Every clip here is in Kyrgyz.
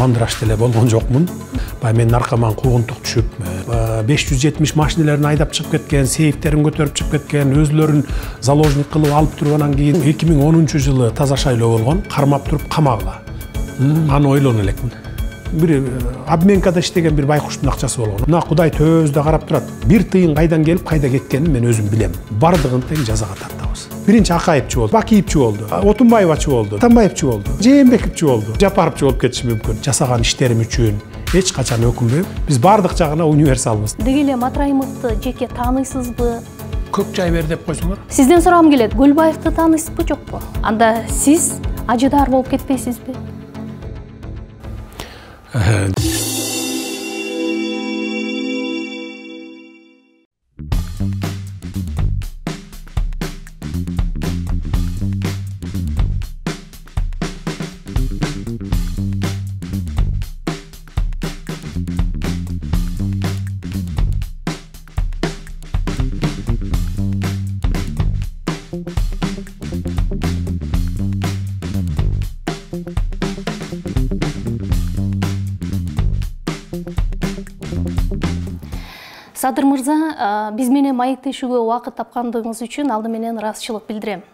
мандыраш деле болгон жокмун. Мен наркоман куугунтук түшүп 570 машинелерин айдап чыгып кеткен, сейфтерин көтөрүп чыгып кеткен, өзлөрүн заложник кылып алып туруп, анан кийин 2010-жылы таза шайлоо болгон, кармап туруп камагыла. Аны ойлоно элекмин. Bir Abmenkada иштеген bir байкуштун акчасы болгон. Мына Кудай төбөбүздө карап турат. Бир тыйын кайдан келип, кайда кеткенин мен өзүм билем. Бардыгын тең жазага тартабыз. Биринчи Акаевчу болду, Бакиевчу болду, Отунбаевачу болду, Атамбаевчу болду, Жээнбековчу болду, Жапаровчу болуп кетиши мүмкүн. Жасаган иштерим үчүн эч качан өкүнбөйм. Биз бардык жагына универсалбыз. Деги эле Матраимовду жеке тааныйсызбы? Көп жай бер деп койсоңор. Сизден сурагым келет. Көлбаевди тааныйсызбы, жокпу? Анда сиз ажыдаар болуп кетпейсизби? Садыр мырза, биз менен маектешүүгө убакыт тапкандыгыңыз үчүн алды менен ыраазычылык билдирем.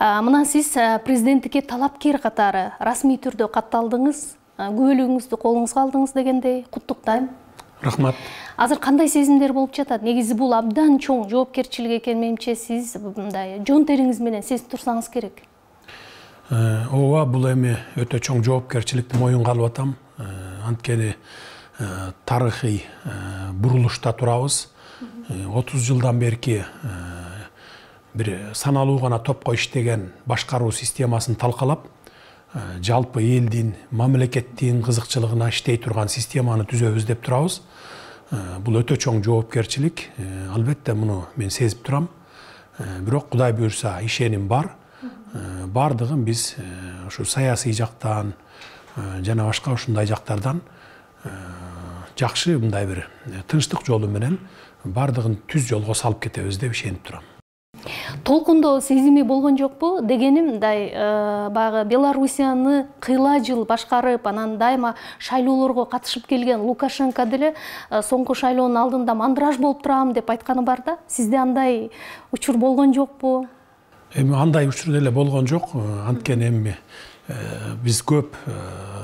Мына сиз президенттикке талапкер катары расмий түрдө катталдыңыз, күбөлүгүңүздү колуңузга алдыңыз дегендей, куттуктайм. Рахмат. Азыр кандай сезимдер болуп жатат? Негизи бул абдан чоң жоопкерчилик экен, менимче сиз мындай жон териңиз менен сезип турсаңыз керек. Ооба, бул эми өтө чоң жоопкерчиликти моюнга алып атам. Анткени тарыхый бурулушта турабыз. 30 жылдан берки bir саналуу гана топко иштеген башкаруу системасын талкалап, жалпы элдин, мамлекеттин кызыкчылыгына иштей турган системаны түзөбүз деп турабыз. Бул өтө чоң жоопкерчилик. Албетте муну мен сезип турам. Бирок Кудай буйрса ишеним бар. Бардыгын биз ушу саясий жактан жана башка ушундай жактардан жакшы мындай бир тынчтык жолу менен бардыгын түз жолго салып кетебиз деп ишенип турам. Толкундоо сезими болгон жокпу? Дегеним, мындай баягы Белоруссияны кыйла жыл башкарып, анан дайыма шайлоолорго катышып келген Лукашенко деле соңку шайлоонун алдында мандыраж болуп турам деп айтканы бар да. Сизде андай учур болгон жокпу? Эми андай учур деле болгон жок. Анткени эми биз көп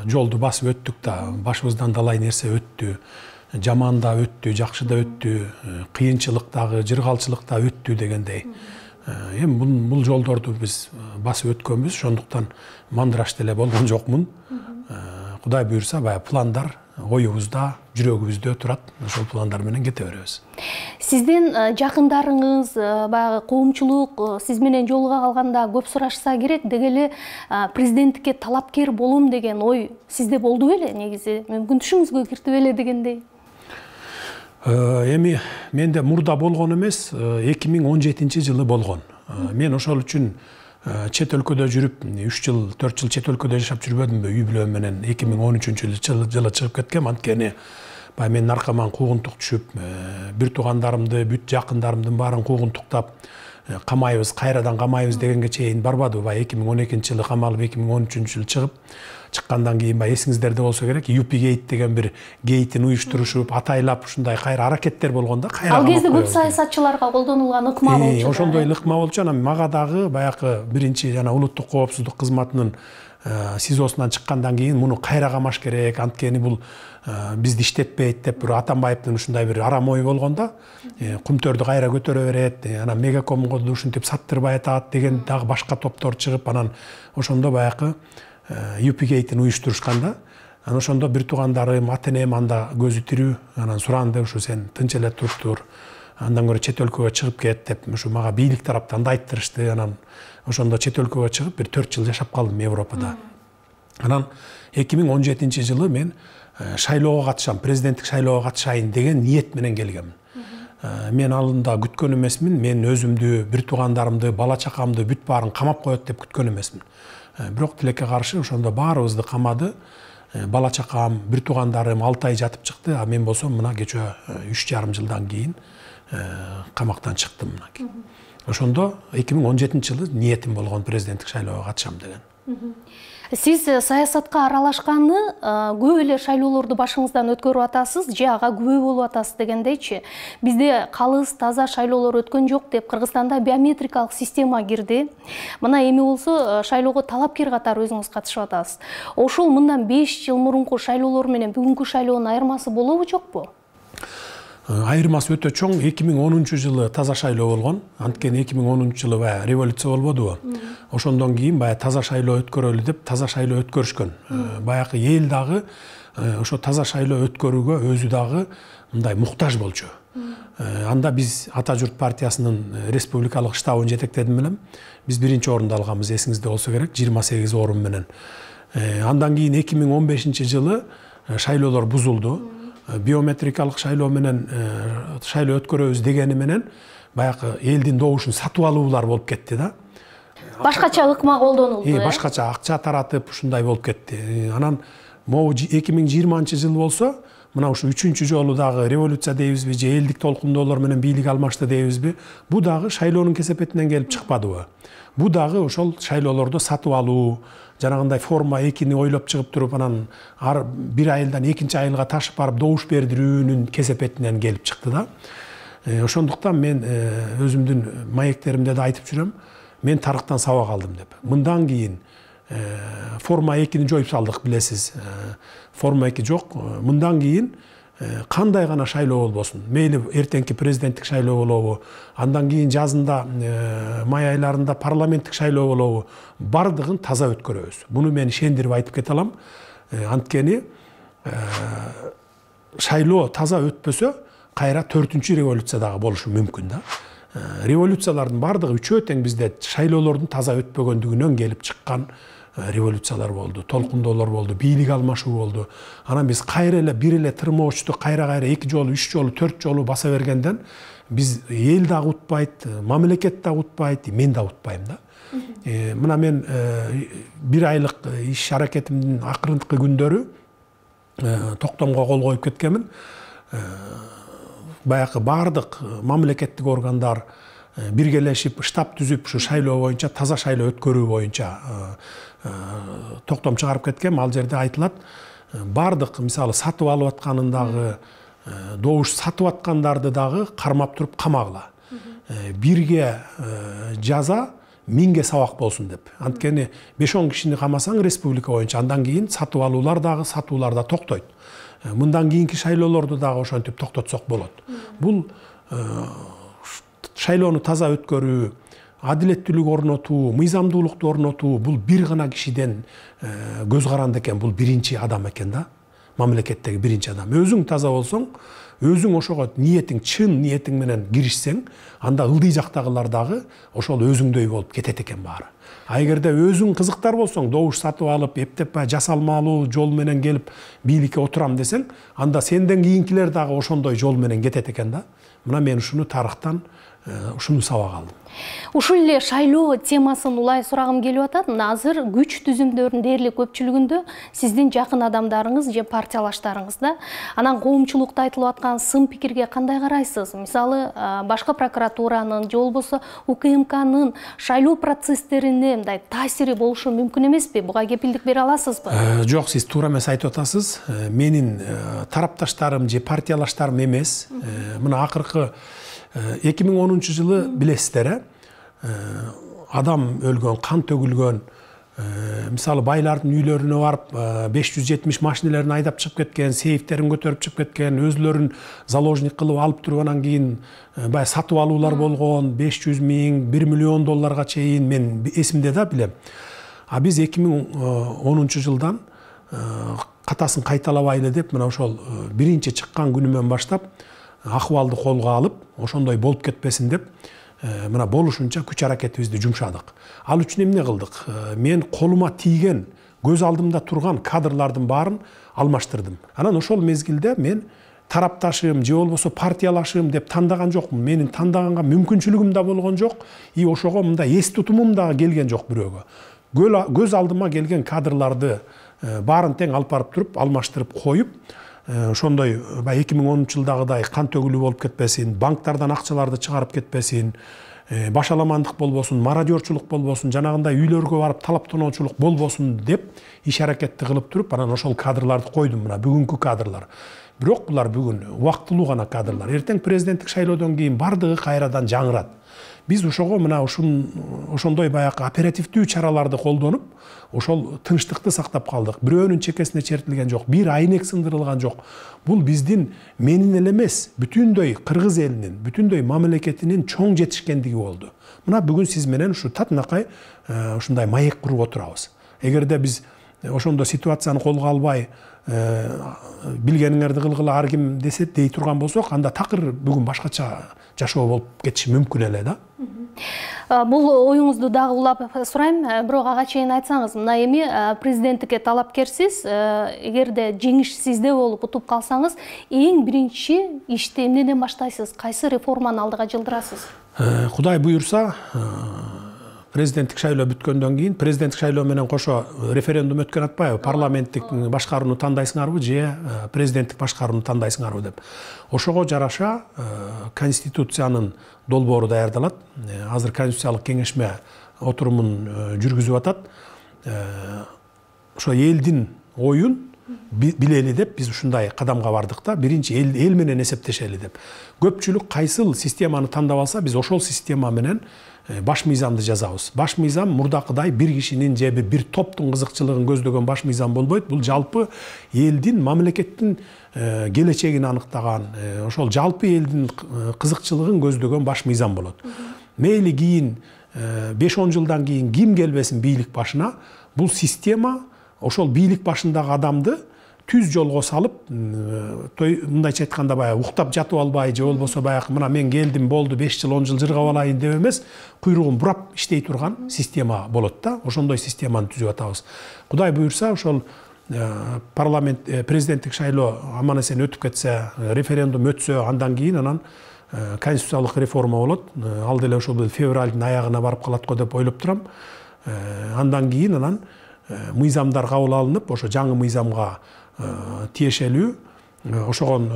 жолду басып өттүк да, башыбыздан далай нерсе өттү. Жаман да өттү, жакшы да өттү, кыйынчылык дагы, жыргалчылык да өттү дегендей. Эми бул жолдорду биз басып өткөнбүз, ошондуктан мандыраш деле болгон жокмун. Кудай буйрса, баягы пландар оюбузда, жүрөгүбүздө турат. Ошол пландар менен кете беребиз. Сизден жакындарыңыз, баягы коомчулук сиз менен жолуга калганда көп сурашса керек, дегеле президенттикке талапкер болом деген ой сизде болду беле? Негизи мүмкүн түшүңүзгө кирди беле дегендей? Эми менде мурда болгон эмес, 2017 жылы болгон. Мен ошол үчүн чет өлкөдө жүрүп, 3 жыл, 4 жыл чет өлкөдө жашап жүрбөдүмбү? Үй бүлөм менен 2013-жылы чыгып кеткем. Анткени мен наркоман куугунтук түшүп, бир туугандарымды, бүт жакындарымдын баарын куугунтуктап, камайбыз, кайрадан камайбыз дегенге чейин барбады. 2012-жылы камалып, 2013-жылы чыгып, чыккандан кийин эсиңиздерде болсо керек, Юпигейт деген бир гейтин уюштурушуп, атайлап ушундай кайра аракеттер болгон да, кайра. Ал кезде көп саясатчыларга колдонулган ыкма болчу. Ошондой ыкма болчу. Анан мага дагы баягы биринчи жана улуттук коопсуздук кызматынын СИЗОсунан чыккандан кийин муну кайра камаш керек, анткени бул бизди иштетпейт деп бир Атамбаевдин ушундай бир арам ой болгон да. Кумтөрдү кайра көтөрө берет, анан Мегакомго ушинтип саттырбай атат деген дагы башка топтор чыгып, анан ошондо баягы Юпигейтин уюштурушкан да. Анан ошондо бир туугандарым, ата-энем анда көзү тирүү, анан суранды, ушу сен тынч эле туруп тур, андан көрө чет өлкөгө чыгып кет деп, ушу мага бийлик тараптан да айттырышты. Анан ошондо чет өлкөгө чыгып бир 4 жыл жашап калдым Европада. Анан 2017 жылы мен шайлоого катышам, президенттик шайлоого катышайын деген ниет менен келгем. мен алында күткөн эмесмин. Мен өзүмдү, бир туугандарымды, бала чакамды бүт баарын камап коет деп күткөн эмесмин. Бирок тилекке каршы ошондо баарыбызды камады. Бала чакам, бир туугандарым 6 ай жатып чыкты, а мен болсом мына кечө 3,5 жылдан кийин камактан чыктым мына. Ошондо 2017-жылы ниетим болгон президенттик шайлоого катышам деген. Сиз саясатка аралашканы көп эле шайлоолорду башыңыздан өткөрүп атасыз, же ага күбө болуп атасыз дегендейчи. Бизде калыс, таза шайлоолор өткөн жок деп Кыргызстанда биометрикалык система кирди. Мына эми болсо шайлоого талапкер катары өзүңүз катышып атасыз. Ошол мындан 5 жыл мурунку шайлоолор менен бүгүнкү шайлоонун айырмасы болобу, жокпу? Айырмасы өтө чоң. 2010-жылы таза шайлоо болгон. Анткени 2010-жылы баягы революция болбодубу? Ошондон кийин баягы таза шайлоо өткөрөлү деп таза шайлоо өткөрүшкөн. Баягы эл дагы ошо таза шайлоо өткөрүүгө өзү дагы мындай муктаж болчу. Анда биз Ата журт партиясынын республикалык штабын жетектедим элем. Биз биринчи орунду алганбыз, эсиңизде болсо керек, 28 орун менен. Андан кийин 2015-жылы шайлоолор бузулду. Биометрикалык шайлоо менен шайлоо өткөрөбүз дегени менен баягы элдин добушун сатып алуулар болуп кетти да. Башкача ыкма колдонулду. Башкача акча таратып ушундай болуп кетти. Анан могу 2020-жыл болсо, мына ушу 3-чү жолу дагы революция дейбизби, же элдик толкундоолор менен бийлик алмашты дейбизби, бу дагы шайлоонун кесепетинен келип чыкпадыбы? Бу дагы ошол шайлоолорду сатып алуу, жанагындай форма 2-ни ойлоп чыгып туруп, анан бир айылдан экинчи айылга ташып барып добуш бердирүүнүн кесепетинен келип чыкты да. Ошондуктан мен өзүмдүн маектеримде да айтып жүрөм, мен тарыхтан сабак алдым деп. Мындан кийин форма 2-ни жоюп салдык, билесиз. Форма 2 жок. Мындан кийин кандай гана шайлоо болбосун, мейли эртеңки президенттик шайлоо болобу, андан кийин жазында май айларында парламенттик шайлоо болобу, бардыгын таза өткөрөбүз. Буну мен ишендирип айтып кете алам. Анткени шайлоо таза өтпөсө, кайра 4-чү революция дагы болушу мүмкүн да. Революциялардын бардыгы үчөө тең бизде шайлоолордун таза өтпөгөндүгүнөн келип чыккан революциялар болду, толкундоолор болду, бийлик алмашуу болду. Анан биз кайра эле бир эле тырмоочту кайра 2 жолу, 3 жолу, 4 жолу баса бергенден биз эл дагы утпайт, мамлекет дагы утпайт, мен да утпайм да. Мына мен бир айлык иш аракетимдин акырынкы күндөрү токтомго кол коюп кеткенмин. Баягы бардык мамлекеттик органдар биргелешип штаб түзүп, ушу шайлоо боюнча, таза шайлоо өткөрүү боюнча токтом чыгарып кеткен. Ал жерде айтылат, бардык мисалы сатып алып атканын дагы, добуш сатып аткандарды дагы кармап туруп камагыла. Бирге жаза, 1000ге сабак болсун деп. Анткени 5-10 кишини камасаң республика боюнча, андан кийин сатып алуулар дагы, сатуулар да токтойт. Мындан кийинки шайлоолорду дагы ошентип токтотсок болот. Бул шайлоону таза өткөрүү, адилеттүүлүк орнотуу, мыйзамдуулукту орнотуу, бул бир гана кишиден көз каранды экен, бул биринчи адам экен да. Мамлекеттеги биринчи адам. Өзүң таза болсоң, өзүң ошого ниетиң, чын ниетиң менен киришсең, анда ылдый жактагылар дагы ошол өзүңдөй болуп кетет экен баары. А эгерде өзүң кызыктар болсоң, добуш сатып алып, эптеп жасалмалуу жол менен келип бийликке отурам десең, анда сенден кийинкилер дагы ошондой жол менен кетет экен да. Мына мен ушуну тарыхтан ушуну сабак алдым. Ушул эле шайлоо темасын улай сурагым келип атат. Мына азыр күч түзүмдөрүнүн дээрлик көпчүлүгүндө сиздин жакын адамдарыңыз же партиялаштарыңыз да. Анан коомчулукта айтылып аткан сын пикирге кандай карайсыз? Мисалы, башкы прокуратуранын же болбосо УКМКнын шайлоо процесстерине мындай таасири болушу мүмкүн эмеспи? Буга кепилдик бере аласызбы? Жок, сиз туура эмес айтып атасыз. Менин тарапташтарым же партиялаштарым эмес. Мына акыркы 2010-жылы билесиздер, адам өлгөн, кан төгүлгөн, мисалы байлардын үйлөрүнө барып 570 машинелерин айдап чыгып кеткен, сейфтерин көтөрүп чыгып кеткен, өзлөрүн заложник кылып алып туруп анан кийин бай сатып алуулар болгон, 500 000, 1 миллион долларга чейин, мен эсимде да билем. А биз 2010-жылдан катасын кайталабайлы деп, мына ошол биринчи чыккан күнүмөн баштап акыбалды колго алып, ошондой болуп кетпесин деп, мына болушунча күч аракетибизди жумшадык. Ал үчүн эмне кылдык? Мен колума тийген, көз алдымда турган кадрлардын баарын алмаштырдым. Анан ошол мезгилде мен тарапташым же болбосо партиялашым деп тандаган жокмун. Менин тандаганга мүмкүнчүлүгүм да болгон жок. И ошого мындай эс тутумум да келген жок бирөөгө. Көз алдыма келген кадрларды баарын тең алып барып туруп, алмаштырып коюп, ошондой 2010-жылдагыдай кан төгүлүү болуп кетпесин, банктардан акчаларды чыгарып кетпесин, башаламандык болбосун, мародерчулук болбосун, жанагындай үйлөргө барып талап тоноочулук болбосун деп иш аракетти кылып туруп, анан ошол кадрларды койдум. Мына бүгүнкү кадрлар. Бирок булар бүгүн убактылуу гана кадрлар. Эртең президенттик шайлоодон кийин бардыгы кайрадан жаңырат. Биз ошого мына ошондой баягы оперативдүү чараларды колдонуп, ошол тынчтыкты сактап калдык. Бирөөнүн чекесине чертилген жок, бир айнек сындырылган жок. Бул биздин менин эле эмес, бүтүндөй кыргыз элинин, бүтүндөй мамлекетинин чоң жетишкендиги болду. Мына бүгүн сиз менен ушу татынакай ушундай маек куруп отурабыз. Эгерде биз ошондо ситуацияны колго албай, билгениңерди кылгыла ар ким десе дей турган болсок, анда такыр бүгүн башкача жашоо болуп кетиши мүмкүн эле да. Бул оюңузду дагы улап сурайм, бирок ага чейин айтсаңыз, мына эми президенттикке талапкерсиз, эгерде жеңиш сизде болуп утуп калсаңыз, эң биринчи ишти эмнеден баштайсыз? Кайсы реформаны алдыга жылдырасыз? Кудай буйрса, президенттик шайлоо бүткөндөн кийин, президенттик шайлоо менен кошо референдум өткөн атпайбы? Парламенттик башкарууну тандайсыңарбы же президенттик башкарууну тандайсыңарбы деп. Ошого жараша конституциянын долбоору даярдалат. Азыр конституциялык кеңешме отурумун жүргүзүп атат. Ошо элдин оюн билели деп биз ушундай кадамга бардык да. Биринчи эл менен эсептешели деп. Көпчүлүк кайсыл системаны тандап алса, биз ошол система менен баш мыйзамды жазабыз. Баш мыйзам мурдакыдай бир кишинин же бир топтун кызыкчылыгын көздөгөн баш мыйзам болбойт. Бул жалпы элдин, мамлекеттин келечегин аныктаган, ошол жалпы элдин кызыкчылыгын көздөгөн баш мыйзам болот. Мейли кийин 5-10 жылдан кийин ким келбесин бийлик башына, бул система ошол бийлик башындагы адамды түз жолго салып, мындайча айтканда баягы уктап жатып албай, же болбосо баягы мына мен келдим, болду 5 жыл, 10 жыл жыргап алайын деп эмес, куйругун бурап иштей турган система болот да. Ошондой системаны түзүп атабыз. Кудай буйрса, ошол парламент президенттик шайлоо аман эсен өтүп кетсе, референдум өтсө, андан кийин анан конституциялык реформа болот. Ал деле ошол февралдын аягына барып калат го деп ойлоп турам. Андан кийин анан мыйзамдар кабыл алынып, ошо жаңы мыйзамга тиешелүү, ошогон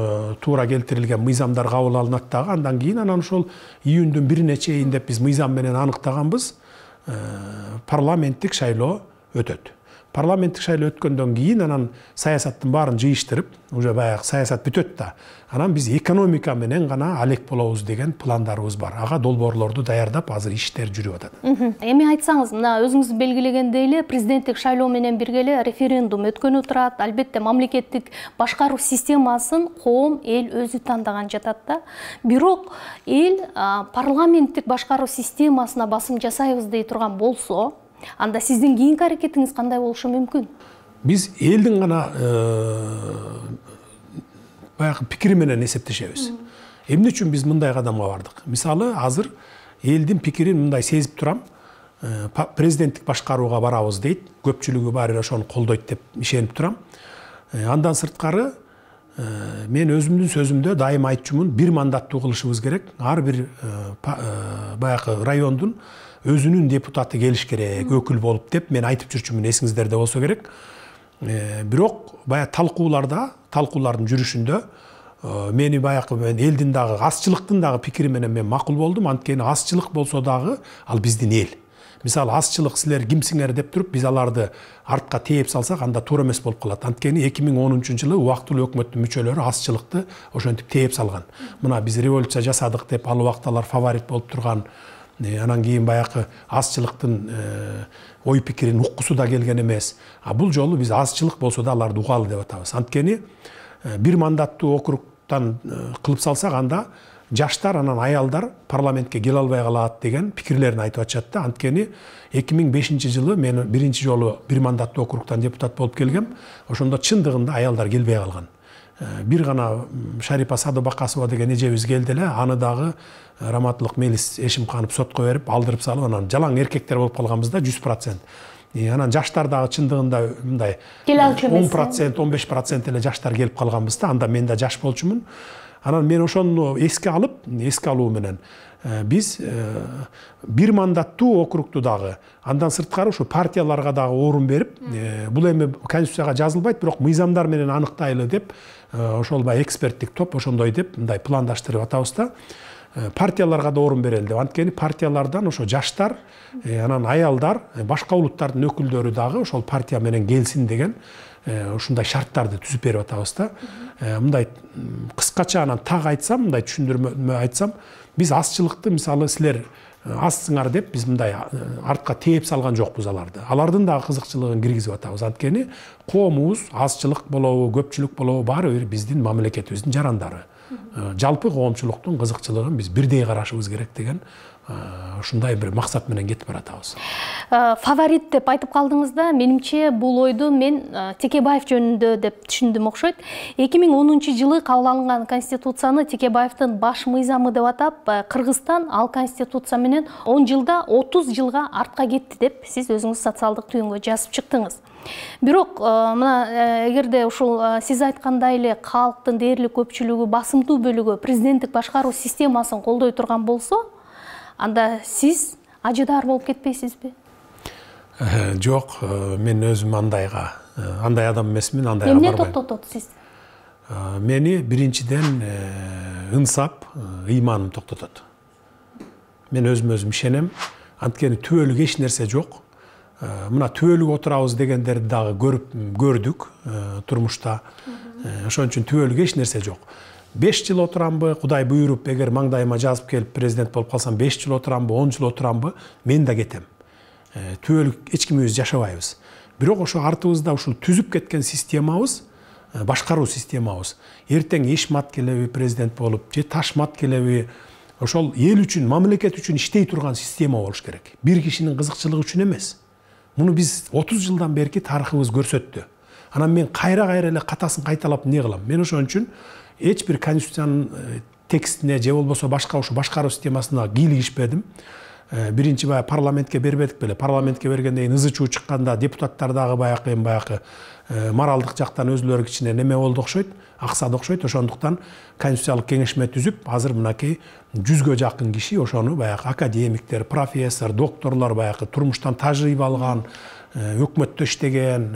туура келтирилген мыйзамдар кабыл алынат дагы. Андан кийин анан ошол июндун 1-ине чейин деп биз мыйзам менен аныктаганбыз, парламенттик шайлоо өтөт. Парламенттик шайлоо өткөндөн кийин анан саясаттын баарын жыйыштырып, уже баягы саясат бүтөт да. Анан биз экономика менен гана алек болобуз деген пландарыбыз бар. Ага долбоорлорду даярдап, азыр иштер жүрүп атат. Эми айтсаңыз, мына өзүңүз белгилегендей эле президенттик шайлоо менен бирге эле референдум өткөнү турат. Албетте мамлекеттик башкаруу системасын коом, эл өзү тандаган жатат да. Бирок эл парламенттик башкаруу системасына басым жасайбыз дей турган болсо, анда сиздин кийинки аракетиңиз кандай болушу мүмкүн? Биз элдин гана баягы пикири менен эсептешебиз. Эмне үчүн биз мындай кадамга бардык? Мисалы, азыр элдин пикирин мындай сезип турам. Президенттик башкарууга барабыз дейт. Көпчүлүгү баары ошону колдойт деп ишенип турам. Андан сырткары мен өзүмдүн сөзүмдө дайым айтчумун, бир мандаттуу кылышыбыз керек. Ар бир баягы райондун өзүнүн депутаты келиш керек, өкүл болуп деп мен айтып жүрчүмүн, эсиңиздерде болсо керек. Бирок баягы талкуулардын жүрүшүндө мени баягы элдин дагы азчылыктын дагы пикири менен мен макул болдум. Анткени азчылык болсо дагы ал биздин эл. Мисалы, азчылык силер кимсиңер деп туруп биз аларды артка тээп салсак, анда туура эмес болуп калат. Анткени 2010-жылы убактылуу өкмөттүн мүчөлөрү азчылыкты ошентип тээп салган. Мына биз революция жасадык деп ал убакталар фаворит болуп турган, анан кийин баягы азчылыктын ой пикирин уккусу да келген эмес. Бул жолу биз азчылык болсо да аларды угалы деп атабыз. Анткени бир мандаттуу округтан кылып салсак, анда жаштар, анан аялдар парламентке келе албай калат деген пикирлерин айтып атышат да. Анткени 2005-жылы мен биринчи жолу бир мандаттуу округтан депутат болуп келгем. Ошондо чындыгында аялдар келбей калган. Бир гана Шарипа Садыбакасова деген эжебиз келди эле, аны дагы Раматылык Мелис Эшимканов сотко берип, алдырып салып, анан жалаң эркектер болуп калганбыз да 100%. Анан жаштар дагы чындыгында мындай келе алчу эмес. 10%, 15% эле жаштар келип калганбыз да. Анда мен да жаш болчумун. Анан мен ошону эске алуу менен биз бир мандаттуу округту дагы, андан сырткары ушу партияларга дагы орун берип, бул эми конституцияга жазылбайт, бирок мыйзамдар менен аныктайлы деп, ошол эксперттик топ ошондой деп мындай пландаштырып атабыз да. Партияларга да орун берели деп. Анткени партиялардан ошо жаштар, анан аялдар, башка улуттардын өкүлдөрү дагы ошол партия менен келсин деген ушундай шарттарды түзүп берип атабыз да. Мындай кыскача анан так айтсам, мындай түшүндүрмө айтсам, биз азчылыкты мисалы силер азсыңар деп биз мындай артка тээп салган жокпуз аларды. Алардын дагы кызыкчылыгын киргизип атабыз. Анткени коомубуз азчылык болобу, көпчүлүк болобу баары бир биздин мамлекетибиздин жарандары. Жалпы коомчулуктун кызыкчылыгын биз бирдей карашыбыз керек деген ушундай бир максат менен кетип баратабыз. Фаворит деп айтып калдыңыз да, менимче бул ойду мен Текебаев жөнүндө деп түшүндүм окшойт. 2010 жылы кабыл алынган конституцияны Текебаевдин баш мыйзамы деп атап, Кыргызстан ал конституция менен 10 жылда 30 жылга артка кетти деп сиз өзүңүз социалдык түйүнгө жазып чыктыңыз. Бирок мына эгерде ушул сиз айткандай эле калктын дээрлик көпчүлүгү, басымдуу бөлүгү президенттик башкаруу системасын колдой турган болсо, анда сиз ажыдаар болуп кетпейсизби? Жок, мен өзүм андай адам эмесмин, андайга барбайм. Эмне токтотот сиз? Мени биринчиден ынсап, ыйманым токтотот. Мен өзүм ишенем. Анткени түбөлүк эч нерсе жок. Мына түбөлүк отурабыз дегендерди дагы көрдүк турмушта. Ошон үчүн түбөлүк эч нерсе жок. 5 жыл отурамбы, Кудай буйруп, эгер маңдайыма жазып келип президент болуп калсам 5 жыл отурамбы, 10 жыл отурамбы, мен да кетем. Түбөлүк эч кимибиз жашабайбыз. Бирок ошо артыбызда ушул түзүп кеткен системабыз, башкаруу системабыз, эртең Эшмат келеби президент болуп, же Ташмат келеби, ошол эл үчүн, мамлекет үчүн иштей турган система болуш керек. Бир кишинин кызыкчылыгы үчүн эмес. Муну биз 30 жылдан берки тарыхыбыз көрсөттү. Анан мен кайра эле катасын кайталап эмне кылам? Мен ошон үчүн эч бир конституциянын текстине же болбосо башка ушу башкаруу системасына кийлигишпедим. Биринчи парламентке бербедик беле. Парламентке бергенден кийин ызы чуу чыкканда депутаттар дагы баягы моралдык жактан өзүлөрү кичине неме болду окшойт, аксады окшойт. Ошондуктан конституциялык кеңешме түзүп, азыр мынакей 100гө жакын киши ошону баягы академиктер, профессор, докторлор, баягы турмуштан тажрыйба алган, өкмөттө иштеген,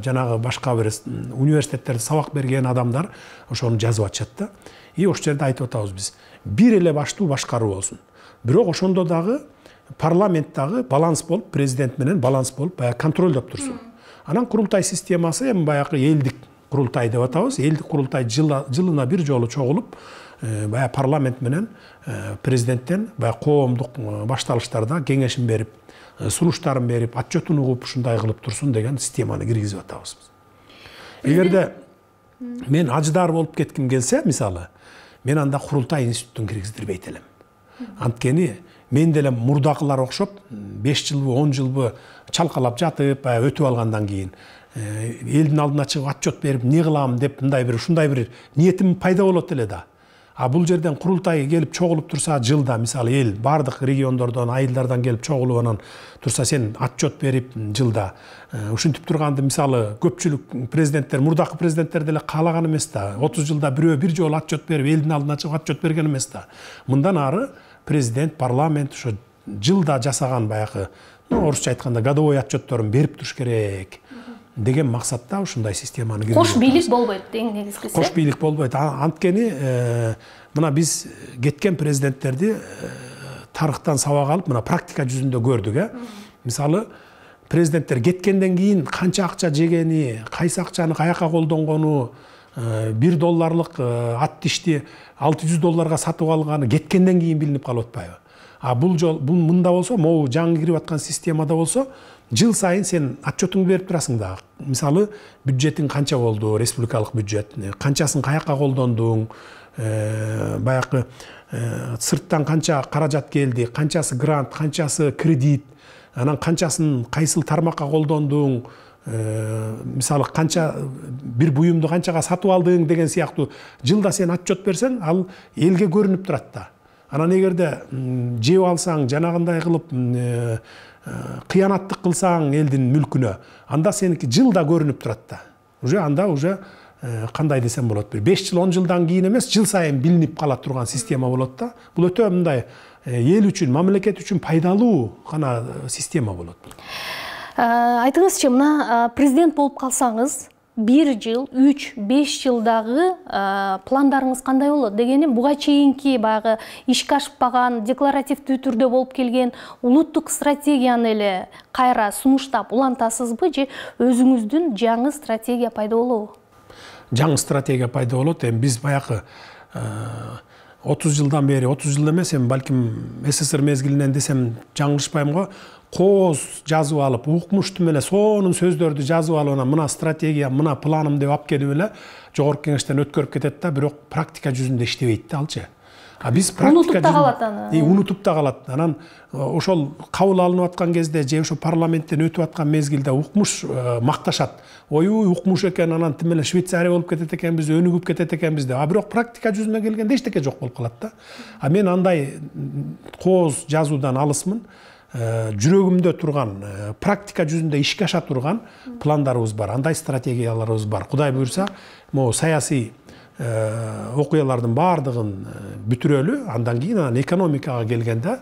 жанагы башка бир университеттерде сабак берген адамдар ошону жазып атышат да. Ошол жерде айтып атабыз биз. Бир эле баштуу башкаруу болсун. Бирок ошондо дагы парламенттагы баланс болуп, президент менен баланс болуп, баягы контролдоп турсун. Анан курултай системасы эми баягы элдик курултай деп атабыз. Элдик курултай жылына бир жолу чогулуп, баягы парламент менен президенттен баягы коомдук башталыштарда кеңешин берип, сунуштарын берип, отчетун угуп, ушундай кылып турсун деген системаны киргизип атабыз. Эгерде мен ажыдаар болуп кетким келсе, мисалы, мен анда курултай институтун киргиздирбейт элем. Анткени мен деле мурдакылар окшоп 5 жылбы, 10 жылбы чалкалап жатып, өтүп алгандан кийин элдин алдына чыгып отчет берип, эмне кылам деп ушундай бир ниетим пайда болот эле да. Бул жерден курултай келип чогулуп турса жылда, мисалы эл бардык региондордон, айылдардан келип чогулуп анан турса сен отчет берип жылда. Ушинтип турганды мисалы көпчүлүк президенттер, мурдакы президенттер деле каалаган эмес да. 30 жылда бирөө бир жолу отчет берип, элдин алдына чыгып отчет берген эмес да. Мындан ары президент, парламент ошо жылда жасаган баягы, орусча айтканда годовой отчетторун берип туруш керек деген максатта ушундай системаны киргизип. Кош бийлик болбойт, эң негизгиси. Кош бийлик болбойт. Анткени мына биз кеткен президенттерди тарыхтан сабак алып, мына практика жүзүндө көрдүк, Мисалы, президенттер кеткенден кийин канча акча жегени, кайсы акчаны каяка колдонгону, $1 ат тишти $600 сатып алганы кеткенден кийин билинип калып атпайбы? Бул мында болсо, могу жаңы кирип аткан системада болсо, жыл сайын сен отчетуңду берип турасың да. Мисалы, бюджетиң канча болду, республикалык бюджет, канчасын каяка колдондуң, баягы сырттан канча каражат келди, канчасы грант, канчасы кредит, анан канчасын кайсыл тармакка колдондуң, мисалы канча бир буюмду канчага сатып алдың деген сыяктуу жылда сен отчет берсең, ал элге көрүнүп турат да. Анан эгерде жеп алсаң, жанагындай кылып кыянаттык кылсаң элдин мүлкүнө, анда сеники жылда көрүнүп турат да. Анда кандай десем болот, 5 жыл 10 жылдан кийин эмес, жыл сайын билинип кала турган система болот да. Бул өтө мындай эл үчүн, мамлекет үчүн пайдалуу гана система болот. Айтыңызчы, мына президент болуп калсаңыз, 1 жыл, 3-5 жылдагы пландарыңыз кандай болот? Дегеним, буга чейинки багы ишке ашпаган, декларативдүү түрдө болуп келген улуттук стратегияны эле кайра сунуштап улантасызбы же өзүңүздүн жаңы стратегия пайда болобу? Жаңы стратегия пайда болот. Эми биз баягы 30 жылдан бери, 30 жыл эмес, эми балким СССР мезгилинен десем жаңылышпайм го, кооз жазып алып, укмуштуу эле сонун сөздөрдү жазып алып, мына стратегия, мына планым деп алып келип эле жогорку кеңештен өткөрүп кетет да, бирок практика жүзүндө иштебейт да алчы. Биз практика унутуп да калат. Анан ошол кабыл алынып аткан кезде же ошо парламенттен өтүп аткан мезгилде укмуш макташат. Ой, укмуш экен, анан тим эле Швейцария болуп кетет экенбиз, өнүгүп кетет экенбиз деп. Бирок практика жүзүнө келгенде эчтеке жок болуп калат да. Мен андай кооз жазуудан алысмын. Жүрөгүмдө турган, практика жүзүндө ишке аша турган пландарыбыз бар, андай стратегияларыбыз бар. Кудай буйрса, могу саясий окуялардын баардыгын бүтүрөлү, андан кийин экономикага келгенде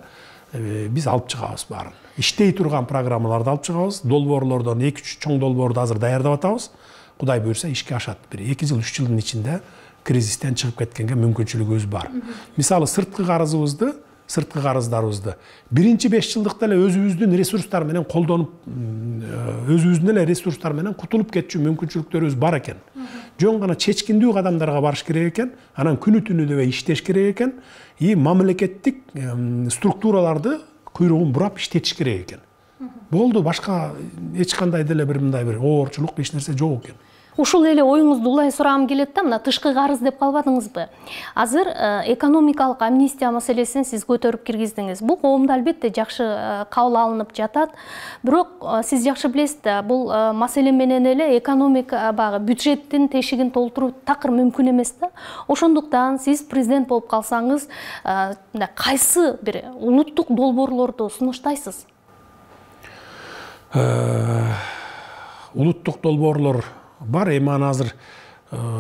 биз алып чыгабыз баарын. Иштей турган программаларды алып чыгабыз, долбоорлордон 2-3 чоң долбоорду азыр даярдап атабыз. Кудай буйрса ишке ашат. Бир 2 жыл, 3 жылдын ичинде кризистен чыгып кеткенге мүмкүнчүлүгүбүз бар. Мисалы, сырткы карыздарыбызды 1-5 жылдыкта эле өзүбүздүн ресурстар менен колдонуп, өзүбүздүн эле ресурстар менен кутулуп кетчү мүмкүнчүлүктөрүбүз бар экен. Жөн гана чечкиндүү кадамдарга барыш керек экен, анан күнү түнү дебей иштеш керек экен, мамлекеттик структураларды куйругун бурап иштетиш керек экен. Болду, башка эч кандай деле бир мындай бир оорчулук эч нерсе жок экен. Ушул эле оюңузду улай сурагым келет да, мына тышкы карыз деп калбадыңызбы? Азыр экономикалык амнистия маселесин сиз көтөрүп киргиздиңиз. Бул коомдо албетте жакшы кабыл алынып жатат. Бирок сиз жакшы билесиз да, бул маселе менен эле экономика багы бюджеттин тешигин толтуруу такыр мүмкүн эмес да. Ошондуктан сиз президент болуп калсаңыз, кайсы бир улуттук долбоорлорду сунуштайсыз? Улуттук долбоорлор бар, эми аны азыр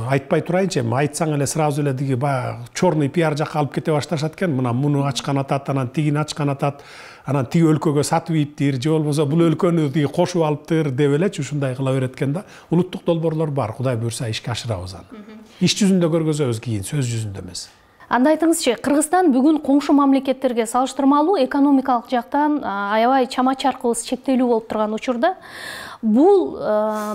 айтпай турайынчы, эми айтсаң эле сразу эле диги баягы черный пиар жакка алып кете башташат экен. Мына муну ачкан атат, анан тигини ачкан атат, анан тиги өлкөгө сатып ийиптир, же болбосо бул өлкөнү тиги кошуп алыптыр деп элечи ушундай кыла берет экен да. Улуттук долбоорлор бар, Кудай буйрса ишке ашырабыз аны. Иш жүзүндө көргөзөбүз кийин, сөз жүзүндө эмес. Анда айтыңызчы, Кыргызстан бүгүн коңшу мамлекеттерге салыштырмалуу экономикалык жактан аябай чама-чаркыбыз чектелүү болуп турган учурда, бул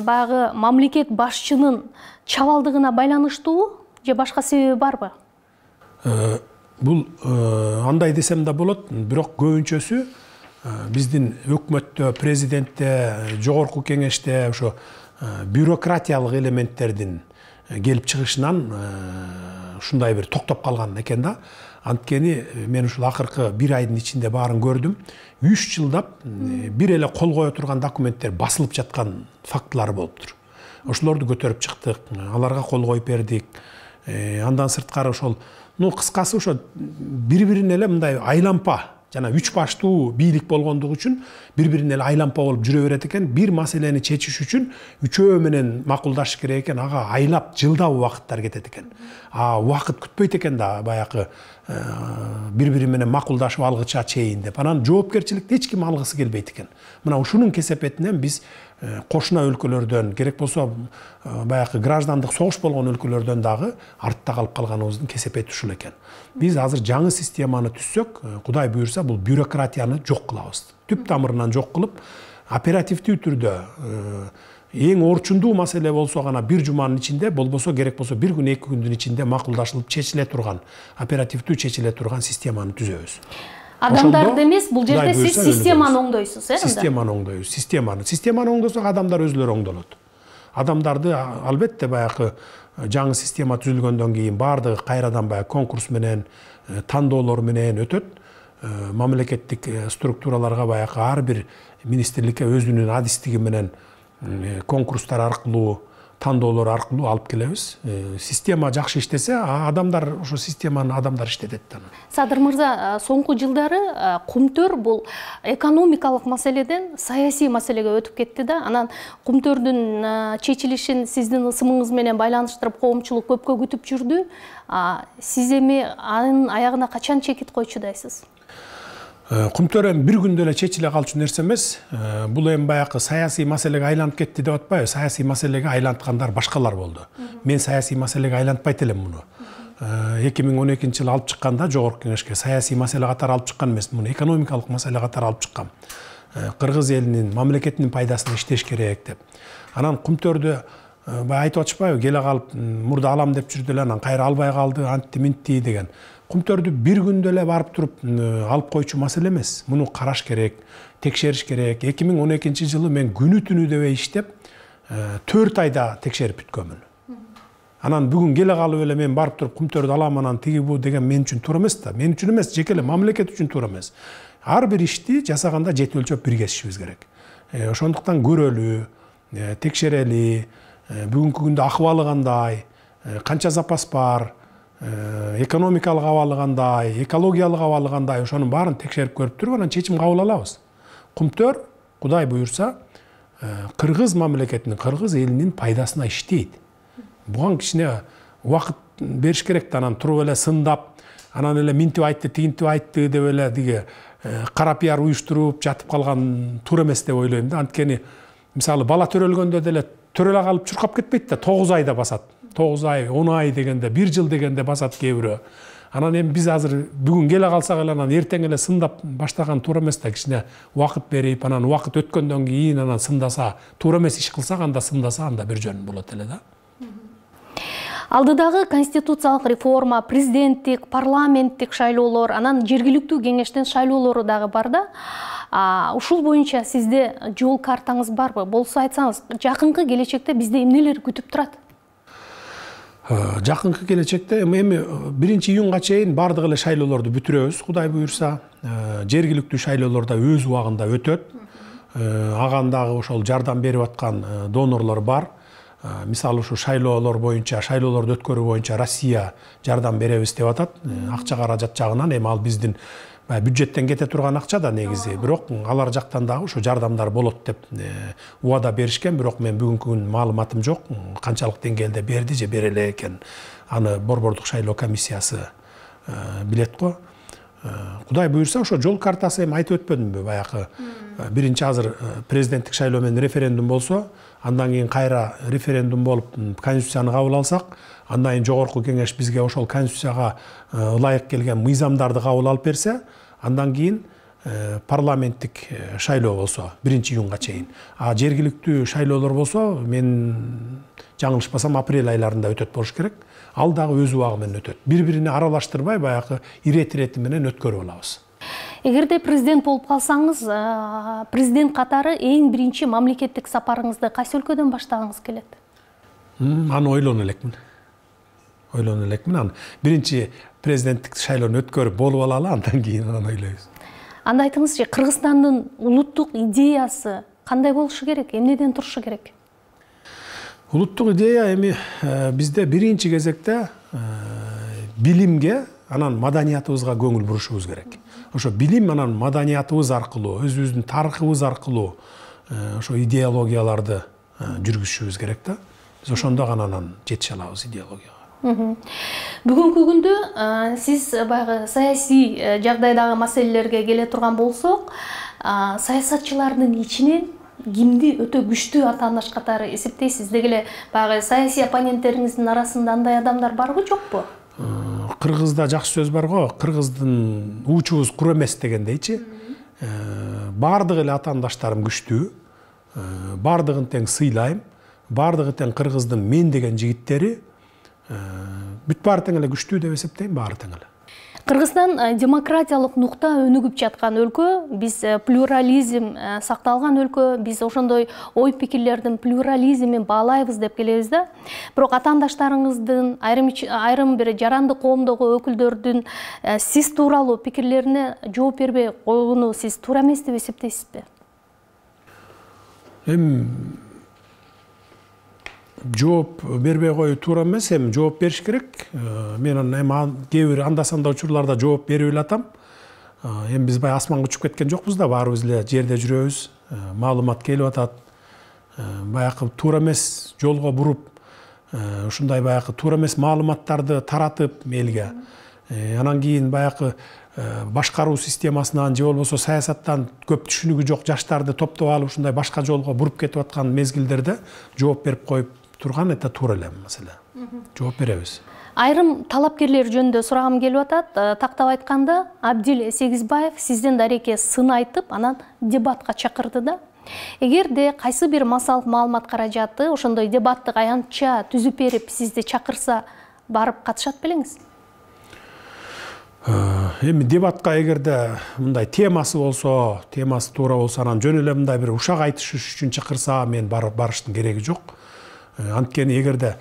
баягы мамлекет башчынын чабалдыгына байланыштуубу же башка себеби барбы? Бул андай десем да болот, бирок көбүнчөсү биздин өкмөттө, президентте, жогорку кеңеште ошо бюрократиялык элементтердин келип чыгышынан ушундай бир токтоп калган экен да. Анткени мен ушул акыркы 1 айдын ичинде баарын көрдүм. 3 жылдап бир эле кол кое турган документтер басылып жаткан фактылары болуптур. Ошолорду көтөрүп чыктык, аларга кол коюп бердик. Андан сырткары ошол, кыскасы ошо бири-бирин эле мындай айлампа, жана 3 баштуу бийлик болгондугу үчүн бири-бирин эле айлампа болуп жүрө берет экен. Бир маселени чечиш үчүн үчөө менен макулдашыш керек экен, ага айлап жылдап убакыттар кетет экен. Убакыт күтпөйт экен да, баягы бири-бири менен макулдашып алгыча чейин деп. Анан жоопкерчиликти эч ким алгысы келбейт экен. Мына ушунун кесепетинен биз кошуна өлкөлөрдөн, керек болсо баягы граждандык согуш болгон өлкөлөрдөн дагы артта калып калганыбыздын кесепети ушул экен. Биз азыр жаңы системаны түзсөк, Кудай буйрса, бул бюрократияны жок кылабыз. Түп тамырынан жок кылып, оперативдүү түрдө эң орчундуу маселе болсо гана бир жуманын ичинде, болбосо керек болсо бир күн, 2 күндүн ичинде макулдашылып чечиле турган, оперативдүү чечиле турган системаны түзөбүз. Адамдарды эмес, бул жерде сиз системаны оңдойсуз, Системаны оңдойбуз, Системаны оңдосок адамдар өзүлөрү оңдолот. Адамдарды албетте баягы жаңы система түзүлгөндөн кийин баардыгы кайрадан баягы конкурс менен, тандоолор менен өтөт. Мамлекеттик структураларга баягы ар бир министрликке өзүнүн адистиги менен конкурстар аркылуу тандоолор аркылуу алып келебиз. Система жакшы иштесе, адамдар ошо системаны адамдар иштетет да. Садыр мырза, соңку жылдары кумтөр бул экономикалык маселеден саясий маселеге өтүп кетти да. Анан кумтөрдүн чечилишин сиздин ысымыңыз менен байланыштырып коомчулук көпкө күтүп жүрдү. Сиз эми анын аягына качан чекит койчудайсыз? Кумтөр эми бир күндө эле чечиле калчу нерсе эмес. Бул эми баягы саясий маселеге айланып кетти деп атпайбы? Саясий маселеге айланткандар башкалар болду. Мен саясий маселеге айлантпайт элем муну. 2012-жылы алып чыкканда жогорку кеңешке саясий маселе катары алып чыккан эмес, муну экономикалык маселе катары алып чыккам. Кыргыз элинин, мамлекетинин пайдасына иштеш керек деп. Анан кумтөрдү баягы айтып атышпайбы? Келе калып мурда алам деп жүрдү эле, анан кайра албай калды, антти минтти деген. Кумтөрдү бир күндө эле барып туруп алып койчу маселе эмес. Муну караш керек, текшериш керек. 2012-жылы мен күнү түнү дебей иштеп, 4 айда текшерип бүткөнмүн. Анан бүгүн келе калып эле мен барып туруп кумтөрдү алам, анан тиги бу деген мен үчүн туура эмес да. Мен үчүн эмес, жеке эле мамлекет үчүн туура эмес. Ар бир ишти жасаганда жет өлчөп бир кесишибиз керек. Ошондуктан көрөлү, текшерели, бүгүнкү күндө акыбалы кандай, канча запас бар, экономикалык абалы кандай, экологиялык абалы кандай, ошонун баарын текшерип көрүп туруп анан чечим кабыл алабыз. Кумтөр, Кудай буюрса, кыргыз мамлекетинин, кыргыз элинин пайдасына иштейт. Буга кичине убакыт бериш керек да, анан туруп эле сындап, анан эле минтип айтты, тигинтип айтты деп эле диге кара пиар уюштуруп жатып калган туура эмес деп ойлойм да. Анткени мисалы бала төрөлгөндө деле төрөлө калып чуркап кетпейт да, 9 айда басат. 9 ай, 10 ай дегенде, 1 жыл дегенде басат кээ бирөө. Анан эми биз азыр бүгүн келе калсак эле анан эртең эле сындап баштаган туура эмес да. Кичине убакыт берип, анан убакыт өткөндөн кийин анан сындаса, туура эмес иш кылсак, анда сындаса, анда бир жөн болот эле да. Алдыдагы конституциялык реформа, президенттик, парламенттик шайлоолор, анан жергиликтүү кеңештин шайлоолору дагы бар да. Ушул боюнча сизде жол картаңыз барбы? Болсо айтсаңыз, жакынкы келечекте бизде эмнелер күтүп турат? Жакынкы келечекте эми 1-июнга чейин бардык эле шайлоолорду бүтүрөбүз, Кудай буюрса. Жергиликтүү шайлоолор да өз убагында өтөт. Агандагы ошол жардам берип аткан донорлор бар. Мисалы ушу шайлоолор боюнча, шайлоолорду өткөрүү боюнча Россия жардам беребиз деп атат. Акча каражат жагынан эми ал биздин бюджеттен кете турган акча да негизи. Бирок алар жактан дагы ушу жардамдар болот деп убада беришкен, бирок мен бүгүнкү күн маалыматым жок. Канчалык деңгээлде берди же бере эле экен. Аны Борбордук шайлоо комиссиясы билет го. Кудай буюрса, ошо жол картасы эми айтып өтпөдүмбү баягы. Биринчи азыр президенттик шайлоо менен референдум болсо, андан кийин кайра референдум болуп конституцияны кабыл алсак, андан кийин жогорку кеңеш бизге ошол конституцияга ылайык келген мыйзамдарды кабыл алып берсе, андан кийин парламенттик шайлоо болсо 1-июнга чейин. Жергиликтүү шайлоолор болсо, мен жаңылышпасам апрель айларында өтөт болуш керек. Ал дагы өз убагы менен өтөт. Бири-бирине аралаштырбай баягы ирети менен өткөрүп алабыз. Эгерде президент болуп калсаңыз, президент катары эң биринчи мамлекеттик сапарыңызды кайсы өлкөдөн баштагыңыз келет? Аны ойлоно элекмин. Аны биринчи президенттик шайлоону өткөрүп болуп алалы, андан кийин аны ойлойбуз. Анда айтыңызчы, Кыргызстандын улуттук идеясы кандай болушу керек? Эмнеден турушу керек? Улуттук идея эми бизде биринчи кезекте билимге, анан маданиятыбызга көңүл бурушубуз керек. Ошо билим анан маданиятыбыз аркылуу, өзүбүздүн тарыхыбыз аркылуу ошо идеологияларды жүргүзүшүбүз керек да. Биз ошондо гана анан жете алабыз идеологияга. Бүгүнкү күндө сиз баягы саясий жагдайдагы маселелерге келе турган болсок, саясатчылардын ичинен кимди өтө күчтүү атаанаш катары эсептейсиз? Деги эле баягы саясий оппоненттериңиздин арасында андай адамдар барбы, жокпу? Кыргызда жакшы сөз бар го, кыргыздын уучубуз кур эмес дегендейчи. Бардык эле атаандаштарым күчтүү, бардыгын тең сыйлайм, бардыгы тең кыргыздын мен деген жигиттери бүт баары тең эле күчтүү деп эсептейм, баары тең эле. Кыргызстан демократиялык нукта өнүгүп жаткан өлкө, биз плюрализм сакталган өлкө, биз ошондой ой пикирлердин плюрализмин баалайбыз деп келебиз да. Бирок атаандаштарыңыздын, айрым бир жаранды коомдогу өкүлдөрдүн сиз тууралуу пикирлерине жооп бербей койгону сиз туура эмес деп эсептейсизби? жооп бербей коюу туура эмес, эми жооп бериш керек. Мен эми кээ бир анда-санда учурларда жооп берип эле атам. Эми биз баягы асманга учуп кеткен жокпуз да, баарыбыз эле жерде жүрөбүз. Маалымат келип атат. Баягы туура эмес жолго буруп, ушундай баягы туура эмес маалыматтарды таратып элге. Анан кийин баягы башкаруу системасынан же болбосо саясаттан көп түшүнүгү жок жаштарды топтоп алып ушундай башка жолго буруп кетип аткан мезгилдерде жооп берип коюп турган это туура эле маселе. Жооп беребиз. Айрым талапкерлер жөнүндө сурагым келип атат. Тактап айтканда, Абдил Сегизбаев сизден дареке сын айтып, анан дебатка чакырды да. Эгерде кайсы бир массалык маалымат каражаты ошондой дебаттык аянтча түзүп берип сизди чакырса, барып катышат белеңиз? Эми дебатка эгерде мындай темасы болсо, темасы туура болсо, анан жөн эле мындай бир ушак айтыш үчүн чакырса, мен барыштын кереги жок. Анткени эгерде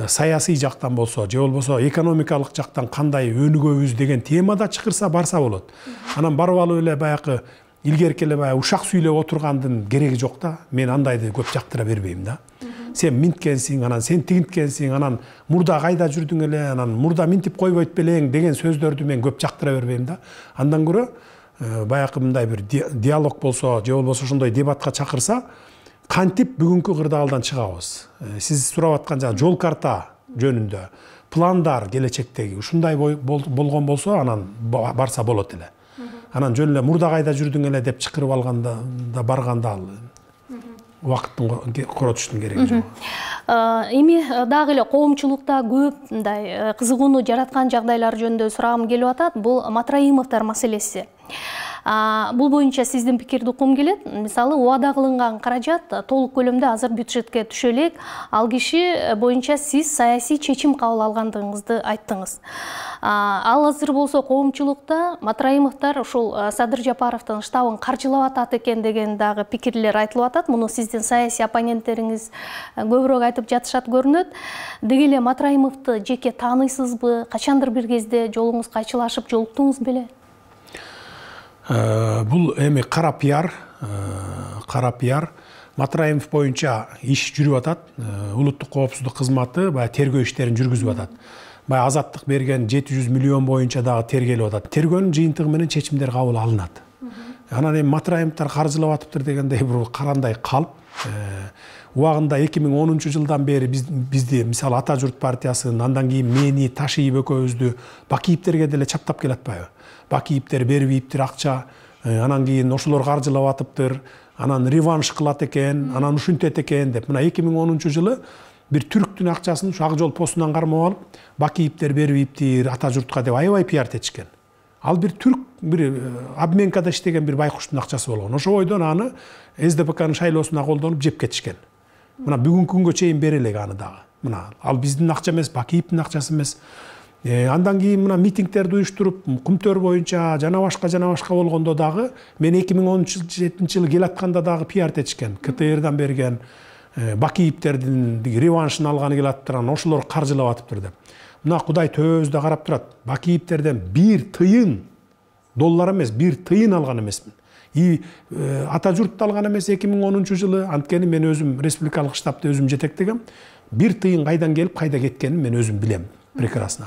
саясий жактан болсо, же болбосо экономикалык жактан кандай өнүгөбүз деген темада чакырса барса болот. Анан барып алып эле баягы илгерки эле баягы ушак сүйлөп отургандын кереги жок да. Мен андайды көп жактыра бербейм да. Сен минткенсиң, анан сен тигинткенсиң, анан мурда кайда жүрдүң эле, анан мурда минтип койбойт белең деген сөздөрдү мен көп жактыра бербейм да. Андан көрө баягы мындай бир диалог болсо, же болбосо ошондой дебатка чакырса, кантип бүгүнкү кырдаалдан чыгабыз. Сиз сурап аткан жана жол карта жөнүндө пландар келечектеги ушундай болгон болсо, анан барса болот эле. Анан жөн эле мурда кайда жүрдүң эле деп чакырып алганда да барганда убакыттын коротуштун кереги жок. Эми дагы эле коомчулукта көп мындай кызыгууну жараткан жагдайлар жөнүндө сурагым келип атат. Бул Матраимовдор маселеси. Бул боюнча сиздин пикирди уккум келет. Мисалы, убада кылынган каражат толук көлөмдө азыр бюджетке түшө элек. Ал киши боюнча сиз саясий чечим кабыл алгандыгыңызды айттыңыз. Ал азыр болсо коомчулукта Матраимовдор ушул Садыр Жапаровдун штабын каржылап атат экен деген дагы пикирлер айтылып атат. Муну сиздин саясий оппоненттериңиз көбүрөөк айтып жатышат көрүнөт. Деги эле Матраимовду жеке тааныйсызбы? Качандыр бир кезде жолуңуз кайчылашып жолуктуңуз беле? Бул эми кара пиар. Матраимов боюнча иш жүрүп атат. Улуттук коопсуздук кызматы баягы тергөө иштерин жүргүзүп атат. Баягы азаттык берген 700 миллион боюнча дагы тергелип атат. Тергөөнүн жыйынтыгы менен чечимдер кабыл алынат. Анан эми Матраимовдор каржылап атыптыр дегендей бир карандай калп. Убагында 2010 жылдан бери бизди мисалы Ата журт партиясын, андан кийин мени, Ташиев экөөбүздү Бакиевтерге деле чаптап келатпайбы? Бакиевтер бербейиптир акча, анан кийин ошолор каржылап атыптыр, анан реванш кылат экен, анан ушинтет экен деп. Мына 2010 жылы бир түрктүн акчасын ушу Ак жол постунан кармап алып, Бакиевтер бербейиптир Ата журтка деп аябай пиартечкен. Ал бир түрк, бир обменкада иштеген бир байкуштун акчасы болгон. Ошо бойдон аны СДПКнын шайлоосуна колдонуп жеп кетишкен. Мына бүгүнкү күнгө чейин бере элек аны дагы. Мына ал биздин акча эмес, Бакиевдин акчасы эмес. Андан кийин мына митингтерди уюштуруп, Кумтөр боюнча жана башка болгондо дагы мен 2017 жылы келатканда дагы пиартечкен. КТРдан берген Бакиевтердин реваншын алганы келатыптыр, анан ошолор каржылап атыптыр деп. Мына Кудай төбөбүздө карап турат. Бакиевтерден 1 тыйын доллар эмес, 1 тыйын алган эмесмин. Ата журтта алган эмес 2010 жылы, анткени мен өзүм республикалык штабты өзүм жетектегем. 1 тыйын кайдан келип, кайда кеткенин мен өзүм билем. Прекрасно.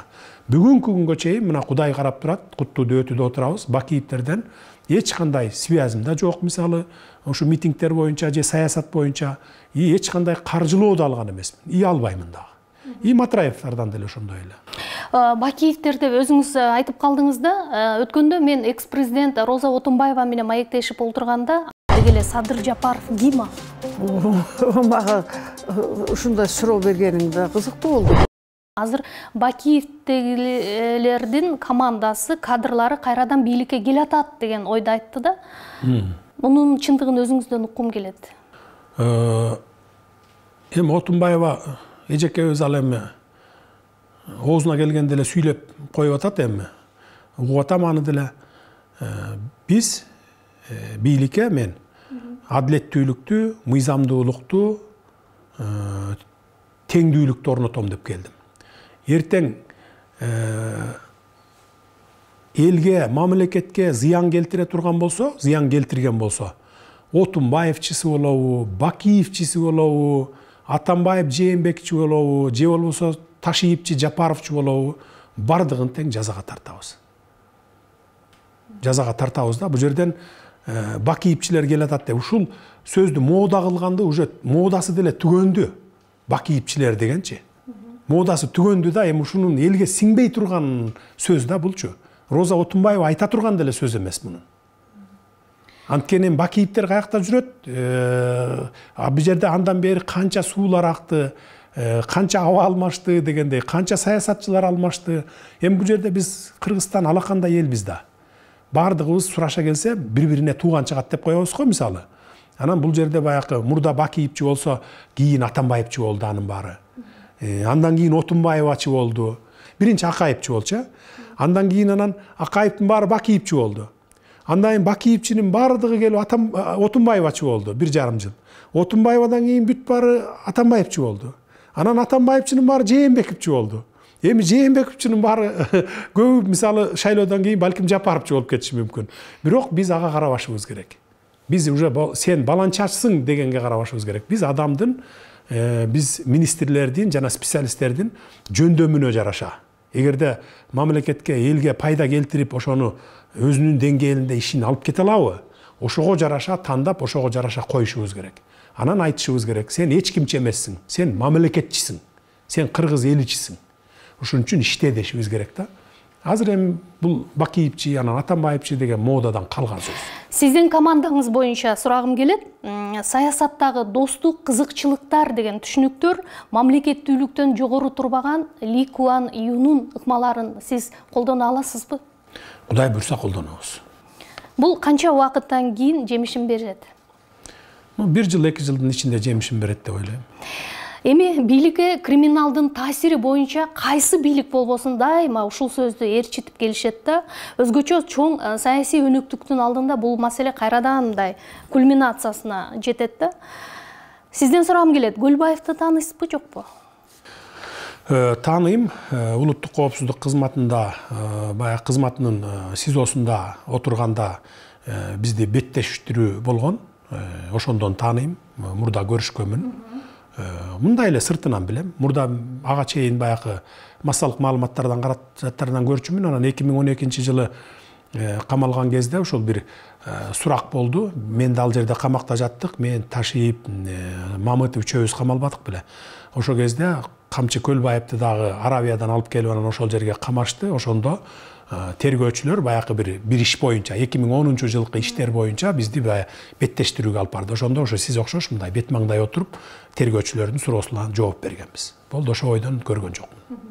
Бүгүнкү күнгө чейин мына Кудай карап турат, куттуу дөтүдө отурабыз. Бакиевтерден эч кандай связым да жок, мисалы, ошо митингтер боюнча же саясат боюнча эч кандай каржылоо да алган эмесмин. Албаймын дагы. Матраевдордон деле ошондой эле. Бакиевтер деп өзүңүз айтып калдыңыз да, өткөндө мен экс-президент Роза Отунбаева менен маектешип олтурганда, деги эле Садыр Жапаров ким? Мага ушундай суроо бергениң да кызыктуу болду. Азыр Бакиевтегилердин командасы, кадрлары кайрадан бийликке келатат деген ойду айтты да. Мунун чындыгын өзүңүздөн уккум келет. Эми Отунбаева эжекебиз ал эми оозуна келгенде эле сүйлөп коюп атат эми. Угуп атам аны деле. Биз бийликке мен адилеттүүлүктү, мыйзамдуулукту, теңдүүлүктү орнотом деп келдим. Эртең элге, мамлекетке зыян келтире турган болсо, зыян келтирген болсо, Отунбаевчиси болобу, Бакиевчиси болобу, Атамбаев Жээнбековичи болобу, же болбосо Ташиевчи Жапаровчу болобу, бардыгын тең жазага тартабыз. Жазага тартабыз да, бул жерден Бакиевчилер келатат деп. Ушул сөздү мода кылганды уже модасы деле түгөндү. Бакиевчилер дегенчи. Модасы түгөндү да, эми ушунун элге сиңбей турган сөз да булчу. Роза Отунбаева айта турган деле сөз эмес мунун. Анткени Бакиевтер каякта жүрөт? Бул жерде андан бери канча суулар акты, канча аба алмашты дегендей, канча саясатчылар алмашты. Эми бул жерде биз Кыргызстан алакандай элбиз да. Бардыгыбыз сураша келсе бири-бирине тууган чыгат деп коебуз го мисалы. Анан бул жерде баягы мурда Бакиевчи болсо, кийин Атамбаевчи болду анын баары. Андан кийин Отунбаевачы болду. Биринчи Акаевчи болчу. Андан кийин анан Акаевдин баары Бакиевчи болду. Андан кийин Бакиевчинин баардыгы келип Отунбаевачы болду 1,5 жыл. Отунбаевадан кийин бүт баары Атамбаевчи болду. Анан Атамбаевчинин баары Жээнбековичи болду. Эми Жээнбековичинин баары көбү мисалы шайлоодон кийин балким Жапаровчу болуп кетиши мүмкүн. Бирок биз ага карабашыбыз керек. Биз уже сен баланчачсың дегенге карабашыбыз керек. Биз адамдын, биз министрлердин жана специалисттердин жөндөмүнө жараша. Эгерде мамлекетке, элге пайда келтирип, ошону өзүнүн деңгээлинде ишин алып кете алабы, ошого жараша тандап, ошого жараша коюшубуз керек. Анан айтышыбыз керек, сен эч кимчи эмессиң, сен мамлекетчисиң, сен кыргыз эличисиң. Ошон үчүн иште дешибиз керек да. Азыр эми бул Бакиевчи, анан Атамбаевчи деген модадан калган сөз. Сиздин командаңыз боюнча сурагым келет. Саясаттагы достук, кызыкчылыктар деген түшүнүктөр мамлекеттүүлүктөн жогору турбаган Ли Куан Юнун ыкмаларын сиз колдоно аласызбы? Кудай буйрса колдонобуз. Бул канча убакыттан кийин жемишин берет? 1 жыл, 2 жылдын ичинде жемишин берет деп ойлойм. Эми бийликке криминалдын таасири боюнча кайсы бийлик болбосун дайыма ушул сөздү ээрчитип келишет да. Өзгөчө чоң саясий өнөктүктүн алдында бул маселе кайрадан мындай кульминациясына жетет да. Сизден сурагым келет, Көлбаевди тааныйсызбы, жокпу? Тааныйм. Улуттук коопсуздук кызматында, баягы кызматынын СИЗОсунда отурганда бизди беттештирүү болгон. Ошондон тааныйм. Мурда көрүшкөнмүн. Мындай эле сыртынан билем. Мурда ага чейин баягы массалык маалыматтардан каражаттарынан көрчүмүн. Анан 2012 жылы камалган кезде ошол бир сурак болду. Мен да ал жерде камакта жаттык. Мен Ташиев, Мамытов үчөөбүз камалбадык беле. Ошол кезде Камчы Көлбаевди дагы Аравиядан алып келип анан ошол жерге камашты. Ошондо тергөөчүлөр баягы бир иш боюнча 2010 жылкы иштер боюнча бизди беттештирүүгө алып барды. Ошондо ошо сиз окшош мындай бет маңдай отуруп тергөөчүлөрдүн суроосуна жооп бергенбиз. Болду, ошо ойдон көргөн жокмун.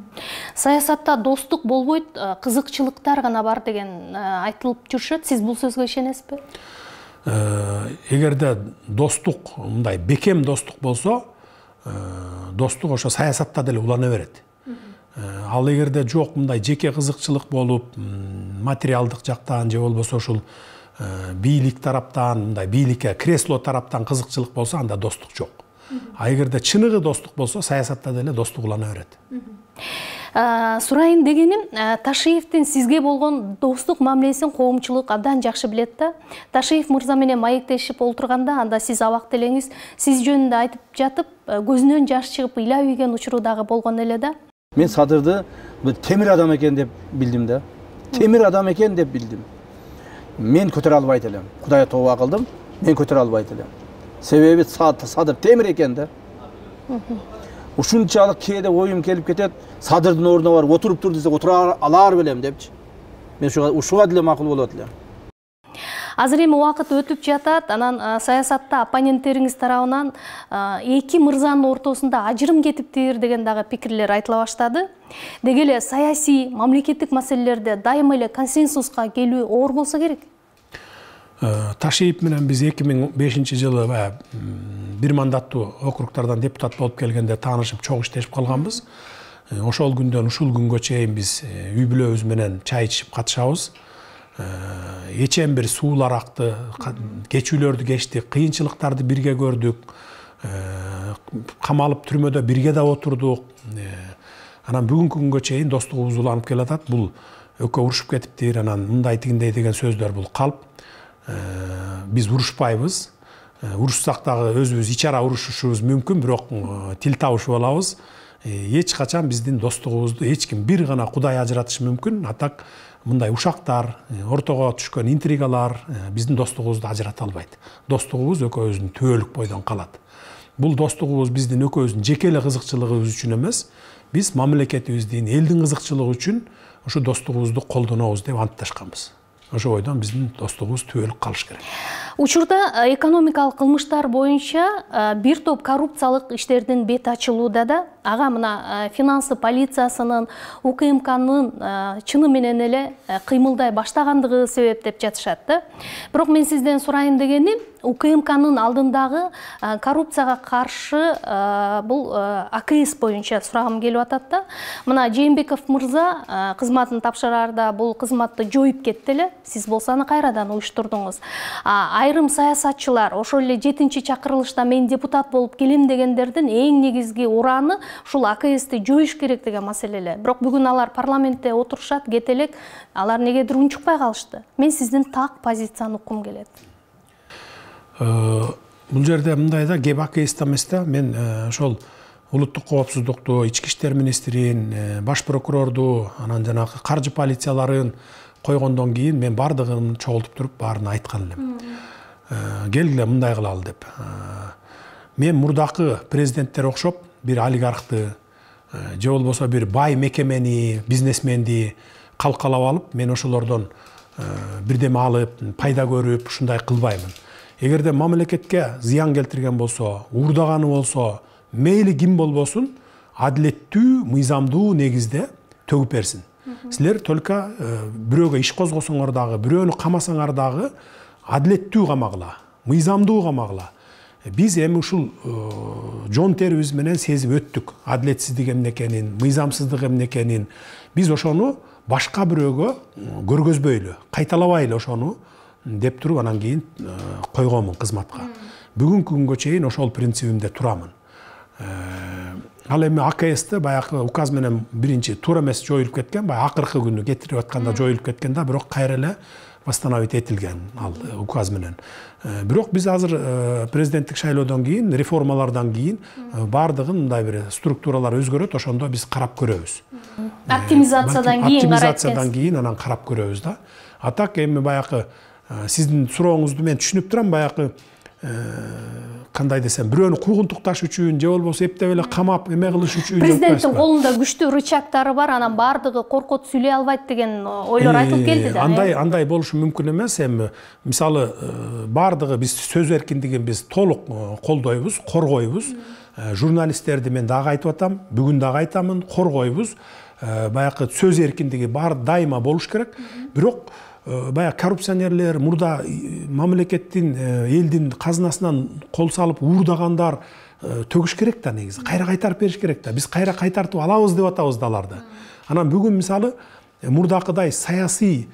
Саясатта достук болбойт, кызыкчылыктар гана бар деген айтылып жүрүшөт. Сиз бул сөзгө ишенесизби? Эгерде достук, мындай бекем достук болсо, достук ошо саясатта деле улана берет. Ал эгерде жок, мындай жеке кызыкчылык болуп, материалдык жактан же болбосо ушул бийлик тараптан, мындай бийликке кресло тараптан кызыкчылык болсо, анда достук жок. А эгерде чыныгы достук болсо, саясатта деле достук улана берет. Сурайын дегеним, Ташиевдин сизге болгон достук мамилесин коомчулук абдан жакшы билет да. Ташиев мырза менен маектешип олтурганда, анда сиз абак делеңиз сиз жөнүндө айтып жатып, көзүнөн жаш чыгып ыйлап ийген учуру дагы болгон эле да. Мен Садырды темир адам экен деп билдим да. Темир адам экен деп билдим. Мен көтөрө албайт элем. Кудай тооба кылдым, мен көтөрө албайт элем. Себеби Садыр темир экен да. Ушунчалык кээде оюм келип кетет, Садырдын ордуна барып отуруп тур десе, отура алар белем депчи. Мен ушуга деле макул болот элем. Азыр эми убакыт өтүп жатат, анан саясатта оппоненттериңиз тарабынан эки мырзанын ортосунда ажырым кетиптир деген дагы пикирлер айтыла баштады. Деги эле саясий, мамлекеттик маселелерде дайыма эле консенсуска келүү оор болсо керек. Ташиев менен биз 2005 жылы бир мандаттуу округтардан депутат болуп келгенде таанышып, чогуу иштешип калганбыз. Ошол күндөн ушул күнгө чейин биз үй бүлөбүз менен чай ичип катышабыз. Эчен бир суулар акты, кечүүлөрдү кечтик, кыйынчылыктарды бирге көрдүк. Камалып түрмөдө бирге да отурдук. Анан бүгүнкү күнгө чейин достугубуз уланып келатат. Бул экөө урушуп кетиптир, анан мындай тигиндей деген сөздөр бул калп. Биз урушпайбыз. урушсак дагы өзүбүз ич ара урушушубуз мүмкүн, бирок тил табышып алабыз. Эч качан биздин достугубузду эч ким, бир гана Кудай ажыратышы мүмкүн. Атак мындай ушактар, ортого түшкөн интригалар биздин достугубузду ажырата албайт. Достугубуз экөөбүздүн түбөлүк бойдон калат. Бул достугубуз биздин экөөбүздүн жеке эле кызыкчылыгыбыз үчүн эмес, биз мамлекетибиздин, элдин кызыкчылыгы үчүн ушу достугубузду колдонобуз деп антташканбыз. Ошо бойдон биздин достугубуз түбөлүк калыш керек. Учурда экономикалык кылмыштар боюнча бир топ коррупциялык иштердин бети ачылууда да. Ага мына финансы полициясынын, УКМКнын чыны менен эле кыймылдай баштагандыгы себеп деп жатышат да. Бирок мен сизден сурайын дегеним, УКМКнын алдындагы коррупцияга каршы бул АКС боюнча сурагым келип атат да. Мына Жээнбеков мырза кызматын тапшыраарда бул кызматты жоюп кетти эле. Сиз болсо аны кайрадан уюштурдуңуз. Айрым саясатчылар ошол эле 7-чи чакырылышта мен депутат болуп келем дегендердин эң негизги ураны ушул АКСти жоюш керек деген маселелер. Бирок бүгүн алар парламентте отурушат, кетелек, алар негедир унчукпай калышты. Мен сиздин так позицияны уккум келет. Бул жерде мындай да, кеп АКСти эмес да, мен ошол улуттук коопсуздукту, ички иштер министрин, баш прокурорду, анан жанагы каржы полицияларын койгондон кийин мен бардыгын чогултуп туруп баарын айткан элем. Келгиле мындай кылалы деп. Мен мурдакы президенттер окшоп бир олигархты же болбосо бир бай мекемени, бизнесменди калкалап алып, мен ошолордон бирдеме алып, пайда көрүп, ушундай кылбаймын. Эгерде мамлекетке зыян келтирген болсо, уурдаганы болсо, мейли ким болбосун, адилеттүү, мыйзамдуу негизде төгүп берсин. Силер только бирөөгө иш козгосоңор дагы, бирөөнү камасаңар дагы адилеттүү камагыла, мыйзамдуу камагыла. Биз эми ушул жон терибиз менен сезип өттүк адилетсиздик эмне экенин, мыйзамсыздык эмне экенин. Биз ошону башка бирөөгө көргөзбөйлү, кайталабайлы ошону деп туруп анан кийин койгонмун кызматка. Бүгүнкү күнгө чейин ошол принцибимде турамын. Ал эми АКСти баягы указ менен биринчи туура эмес жоюлуп кеткен, баягы акыркы күнү кетирип атканда жоюлуп кеткен да, бирок кайра эле восстановить этилген ал указ менен. Бирок биз азыр президенттик шайлоодон кийин, реформалардан кийин бардыгын мындай бир структуралар өзгөрөт, ошондо биз карап көрөбүз. Оптимизациядан кийин Оптимизациядан кийин анан карап көрөбүз да. А так эми баягы сиздин сурооңузду мен түшүнүп турам, баягы кандай десем, бирөөнү куугунтукташ үчүн же болбосо эптеп эле камап эме кылыш үчүн президенттин колунда күчтүү рычагтары бар, анан бардыгы коркот сүйлөй албайт деген ойлор айтылып келди да. Андай болушу мүмкүн эмес. Эми мисалы бардыгы биз сөз эркиндигин биз толук колдойбуз, коргойбуз. Журналисттерди мен дагы айтып атам, бүгүн дагы айтамын, коргойбуз. Баягы сөз эркиндиги бар, дайыма болуш керек. Бирок баягы коррупционерлер, мурда мамлекеттин, элдин казынасынан кол салып уурдагандар төгүш керек да негизи. Кайра кайтарып бериш керек да. Биз кайра кайтартып алабыз деп атабыз да аларды. Анан бүгүн мисалы мурдакыдай саясий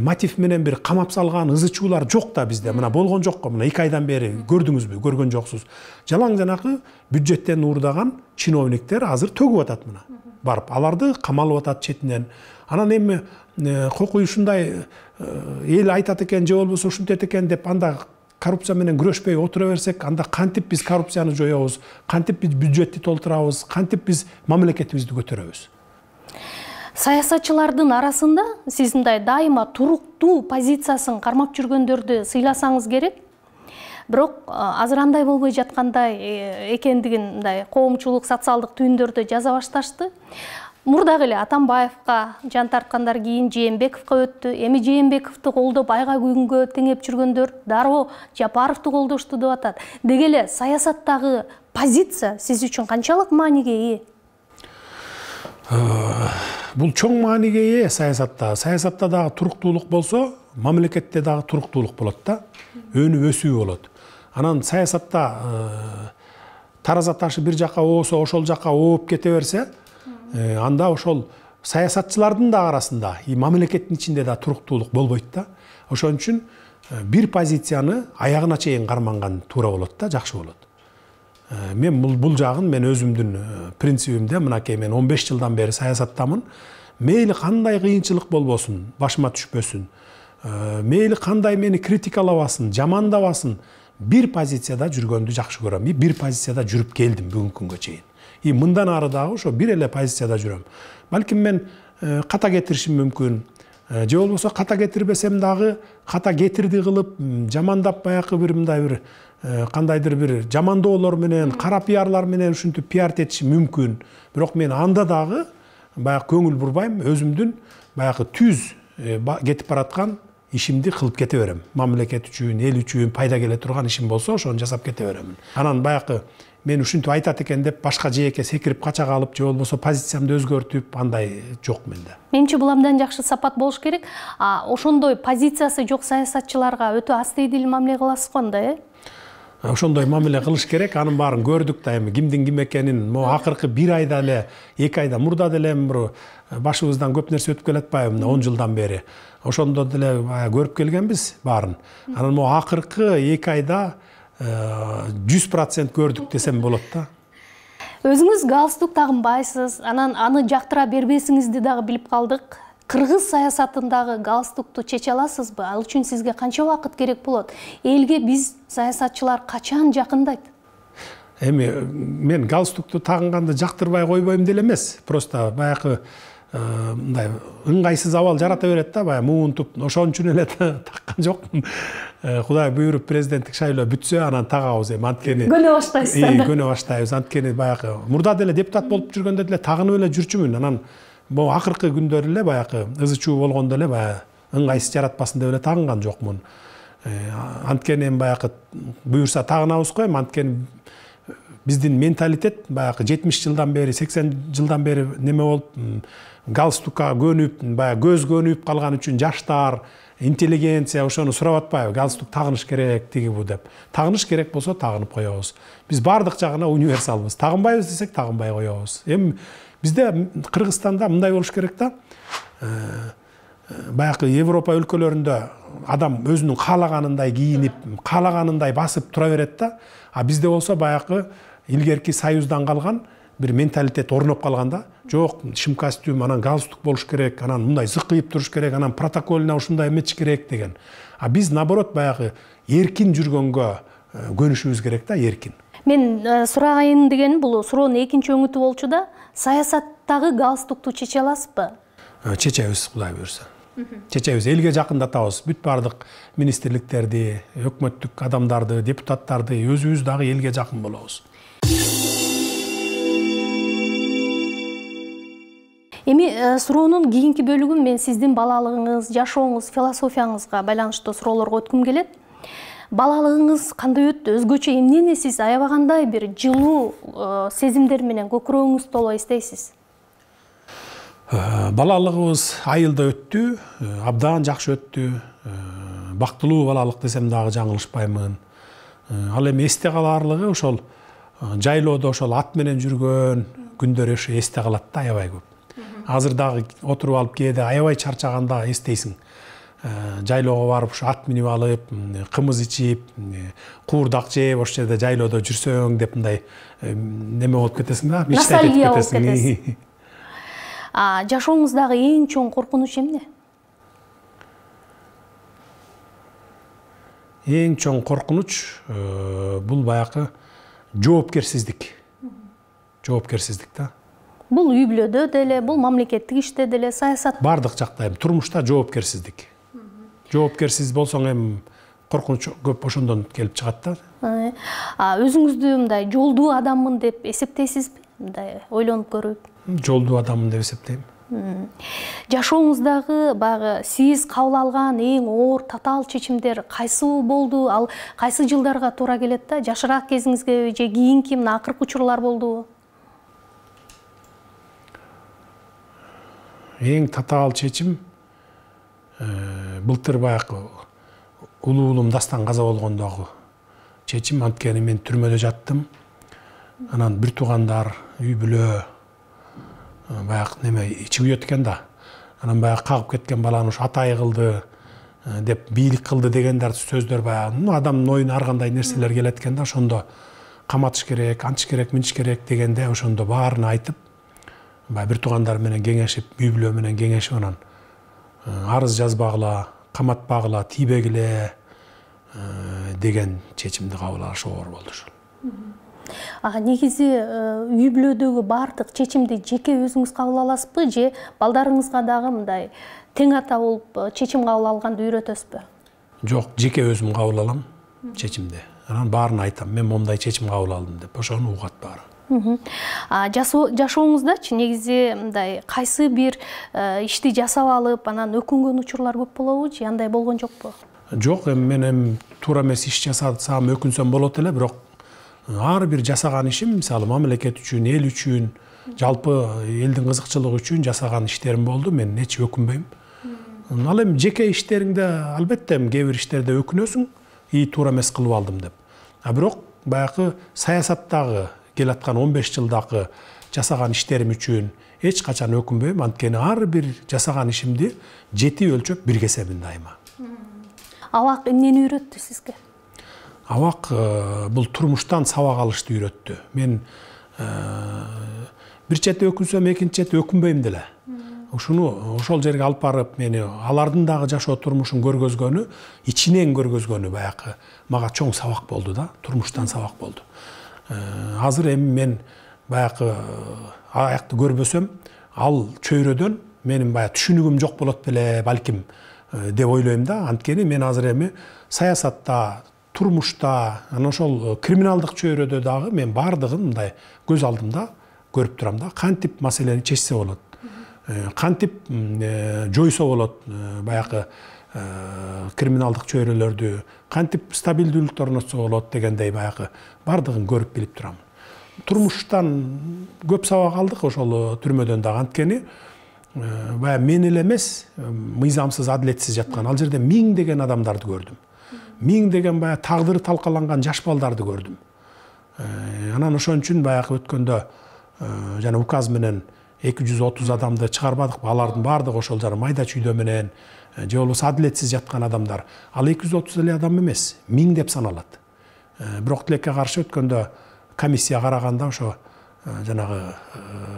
мотив менен бир камап салган ызычуулар жок да бизде. Мына болгон жок го. Мына 2 айдан бери көрдүңүзбү? Көргөн жоксуз. Жалаң жанакы бюджеттен уурдаган чиновниктер азыр төгүп атат мына. Барып аларды камалып атат четинен. Анан эми кокуй ушундай эл айтат экен же болбосо ушинтет экен деп анда коррупция менен күрөшпөй отура берсек, анда кантип биз коррупцияны жоёбуз, кантип биз бюджетти толтурабыз, кантип биз мамлекетибизди көтөрөбүз? Саясатчылардын арасында сиз мындай дайыма туруктуу позициясын кармап жүргөндөрдү сыйласаңыз керек. Бирок азыр андай болбой жаткандай экендигин мындай коомчулук, социалдык түйүндөрдө жаза башташты. Мурдагы эле Атамбаевка жан тарткандар кийин Жээнбековго өттү. Эми Жээнбековду колдоп айга күнгө теңеп жүргөндөр дароо Жапаровду колдошту деп атат. Деги эле саясаттагы позиция сиз үчүн канчалык мааниге ээ? Бул чоң мааниге ээ саясатта. Саясатта дагы туруктуулук болсо, мамлекетте дагы туруктуулук болот да. Өнүп өсүү болот. Анан саясатта тараза ташы бир жака оосо, ошол жака ооп кете берсе, анда ошол саясатчылардын да арасында, мамлекеттин ичинде да туруктуулук болбойт да. Ошон үчүн бир позицияны аягына чейин карманган туура болот да, жакшы болот. Мен бул жагын мен өзүмдүн принцибимде, мынакей мен 15 жылдан бери саясаттамын. Мейли кандай кыйынчылык болбосун, башыма түшпөсүн. Мейли кандай мени критикалабасын, жамандабасын, бир позицияда жүргөндү жакшы көрөм. Бир позицияда жүрүп келдим бүгүнкү күнгө чейин. Мындан ары дагы ошо бир эле позицияда жүрөм. Балким мен ката кетиришим мүмкүн. Же болбосо ката кетирбесем дагы ката кетирди кылып, жамандап баягы бир мындай бир кандайдыр бир жамандоолор менен, кара пиарлар менен ушинтип пиар этишим мүмкүн. Бирок мен анда дагы баягы көңүл бурбайм, өзүмдүн баягы түз кетип бараткан ишимди кылып кете берем. Мамлекет үчүн, эл үчүн пайда келе турган ишим болсо, ошону жасап кете беремин. Анан баягы мен ушинтип айтат экен деп башка жээкке секирип кача калып, же болбосо позициямды өзгөртүп, андай жок менде. Менимче бул абдан жакшы сапат болуш керек. Ошондой позициясы жок саясатчыларга өтө астыйдил мамиле кыласыз го анда, Ошондой мамиле кылыш керек. Анын баарын көрдүк да, эми кимдин ким экенин. Могу акыркы 1 айда эле, 2 айда мурда деле бир башыбыздан көп нерсе өтүп келатпайбы, 10 жылдан бери. Ошондо деле көрүп келгенбиз баарын. Анан могу акыркы 2 айда 100% көрдүк десем болот да. Өзүңүз галстук тагынбайсыз, анан аны жактыра бербесиңизди дагы билип калдык. Кыргыз саясатындагы галстукту чече аласызбы? Ал үчүн сизге канча убакыт керек болот? Элге биз саясатчылар качан жакындайт? Эми мен галстукту тагынганды жактырбай койбойм деле эмес. Просто баягы мындай ыңгайсыз абал жарата берет да, баягы муунтуп, ошон үчүн эле таккан жокмун. Кудай буйруп президенттик шайлоо бүтсө, анан тагабыз эми анткени. Көнө баштайсыз. Көнө баштайбыз. Анткени баягы мурда деле депутат болуп жүргөндө деле тагынып эле жүрчүмүн. Анан бу акыркы күндөр эле баягы ызы-чуу болгондо эле баягы ыңгайсыз жаратпасын деп эле тагынган жокмун. Анткени эми баягы буюрса тагынабыз го, эми анткени биздин менталитет баягы 70 жылдан бери, 80 жылдан бери неме болуп, галстукка көнүп, баягы көз көнүп калган үчүн жаштар, интеллигенция ошону сурап атпайбы, галстук тагыныш керек, тиги бу деп. Тагыныш керек болсо тагынып коебуз. Биз бардык жагына универсалбыз. Тагынбайбыз десек тагынбай коебуз. Эми бизде Кыргызстанда мындай болуш керек да. Баягы Европа өлкөлөрүндө адам өзүнүн каалаганындай кийинип, каалаганындай басып тура берет да. А бизде болсо баягы илгерки союздан калган бир менталитет орноп калган да. Жок, шим костюм, анан галстук болуш керек, анан мындай зыкыйып туруш керек, анан протоколуна ушундай эмечи керек деген. А биз наоборот баягы эркин жүргөнгө көнүшүбүз керек да, эркин. Мен сурагайын дегеним бул суроонун экинчи өңүтү болчу да. Саясаттагы галстукту чече аласызбы? Чечебиз, Кудай буйрса. Чечебиз, элге жакындатабыз. Бүт бардык министрликтерди, өкмөттүк адамдарды, депутаттарды, өзүбүз дагы элге жакын болобуз. Эми суроонун кийинки бөлүгүн мен сиздин балалыгыңыз, жашооңуз, философияңызга байланыштуу суроолорго өткүм келет. Балалыгыңыз кандай өттү? Өзгөчө эмнени сиз аябагандай бир жылуу сезимдер менен көкүрөгүңүз толо эстейсиз? Балалыгыбыз айылда өттү, абдан жакшы өттү. Бактылуу балалык десем дагы жаңылышпаймын. Ал эми эсте каларлыгы ошол жайлоодо ошол ат менен жүргөн күндөр ошо эсте калат да, аябай көп. Азыр дагы отуруп алып кээде аябай чарчаганда эстейсиң. Жайлоого барып ушу ат минип алып, кымыз ичип, куурдак жеп, ошол жерде жайлоодо жүрсөң деп мындай неме болуп кетесиң да, мечтать этип кетесиң. Жашооңуздагы эң чоң коркунуч эмне? Эң чоң коркунуч бул баягы жоопкерсиздик. Жоопкерсиздик да. Бул үй бүлөдө деле, бул мамлекеттик иште деле, саясат. Бардык жакта эми турмушта жоопкерсиздик. Жоопкерсиз болсоң эми коркунуч көп ошондон келип чыгат да. Өзүңүздү мындай жолдуу адаммын деп эсептейсизби? Мындай ойлонуп көрүп. Жолдуу адаммын деп эсептейм. Жашооңуздагы баягы сиз кабыл алган эң оор татаал чечимдер кайсы болду? Ал кайсы жылдарга туура келет да? Жашыраак кезиңизге же кийинки мына акыркы учурлар болдубу? Эң татаал чечим былтыр баягы улуу уулум дастан каза болгондогу чечим. Анткени мен түрмөдө жаттым. Анан бир туугандар, үй бүлө баягы неме ичи күйөт экен да. Анан баягы кагып кеткен баланы ушу атай кылды деп, бийлик кылды дегендер сөздөр баягы адамдын оюна ар кандай нерселер келет экен да. Ошондо каматыш керек, антыш керек, мынтыш керек дегенде ошондо баарын айтып, бир туугандар менен кеңешип, үй бүлө менен кеңешип, анан арыз жазбагыла, каматпагыла, тийбегиле, деген чечимди кабыл алыш оор болду ошол. Негизи үй бүлөдөгү баардык чечимди жеке өзүңүз кабыл аласызбы же балдарыңызга дагы мындай тең ата болуп чечим кабыл алганды үйрөтөсүзбү? Жок, жеке өзүм кабыл алам чечимди. Анан баарын айтам, мен момундай чечим кабыл алдым деп, ошону угат баары. Жашооңуздачы негизи мындай кайсы бир ишти жасап алып, анан өкүнгөн учурлар көп болобу же андай болгон жокпу? Жок, мен туура эмес иш жасасам өкүнсөм болот эле, бирок ар бир жасаган ишим, мисалы мамлекет үчүн, эл үчүн, жалпы элдин кызыкчылыгы үчүн жасаган иштерим болду, мен эч өкүнбөйм. Ал эми жеке иштериңде албетте кээ бир иштерде өкүнөсүң, туура эмес кылып алдым деп. Бирок баягы саясаттагы келаткан 15 жылдагы жасаган иштерим үчүн эч качан өкүнбөйм, анткени ар бир жасаган ишимди жети өлчөп биргесемин дайыма. Абак эмнени үйрөттү сизге? Абак бул турмуштан сабак алышты үйрөттү. Мен бир чети өкүнсөм, экинчи чети өкүнбөйм деле. Ошол жерге алып барып, мени алардын дагы жашоо турмушун көргөзгөнү, ичинен көргөзгөнү баягы мага чоң сабак болду да, турмуштан сабак болду. Азыр эми мен баягы аякты көрбөсөм, ал чөйрөдөн менин баягы түшүнүгүм жок болот беле, балким деп ойлойм да. Анткени мен азыр эми саясатта, турмушта, анан ошол криминалдык чөйрөдө дагы мен баардыгын мындай көз алдымда көрүп турам да. Кантип маселени чечсе болот, кантип жойсо болот баягы криминалдык чөйрөлөрдү, кантип стабилдүүлүктү орнотсо болот дегендей баягы баардыгын көрүп билип турам. Турмуштан көп сабак алдык ошол түрмөдөн дагы, анткени баягы мен эле эмес, мыйзамсыз, адилетсиз жаткан ал жерде миңдеген адамдарды көрдүм. Миңдеген баягы тагдыры талкаланган жаш балдарды көрдүм. Анан ошон үчүн баягы өткөндө жана указ менен 230 адамды чыгарбадыкпы, алардын баардыгы ошол жана майда чүйдө менен же болбосо адилетсиз жаткан адамдар. Ал 230 эле адам эмес, миң деп саналат. Бирок тилекке каршы өткөндө комиссия караганда ошо жанагы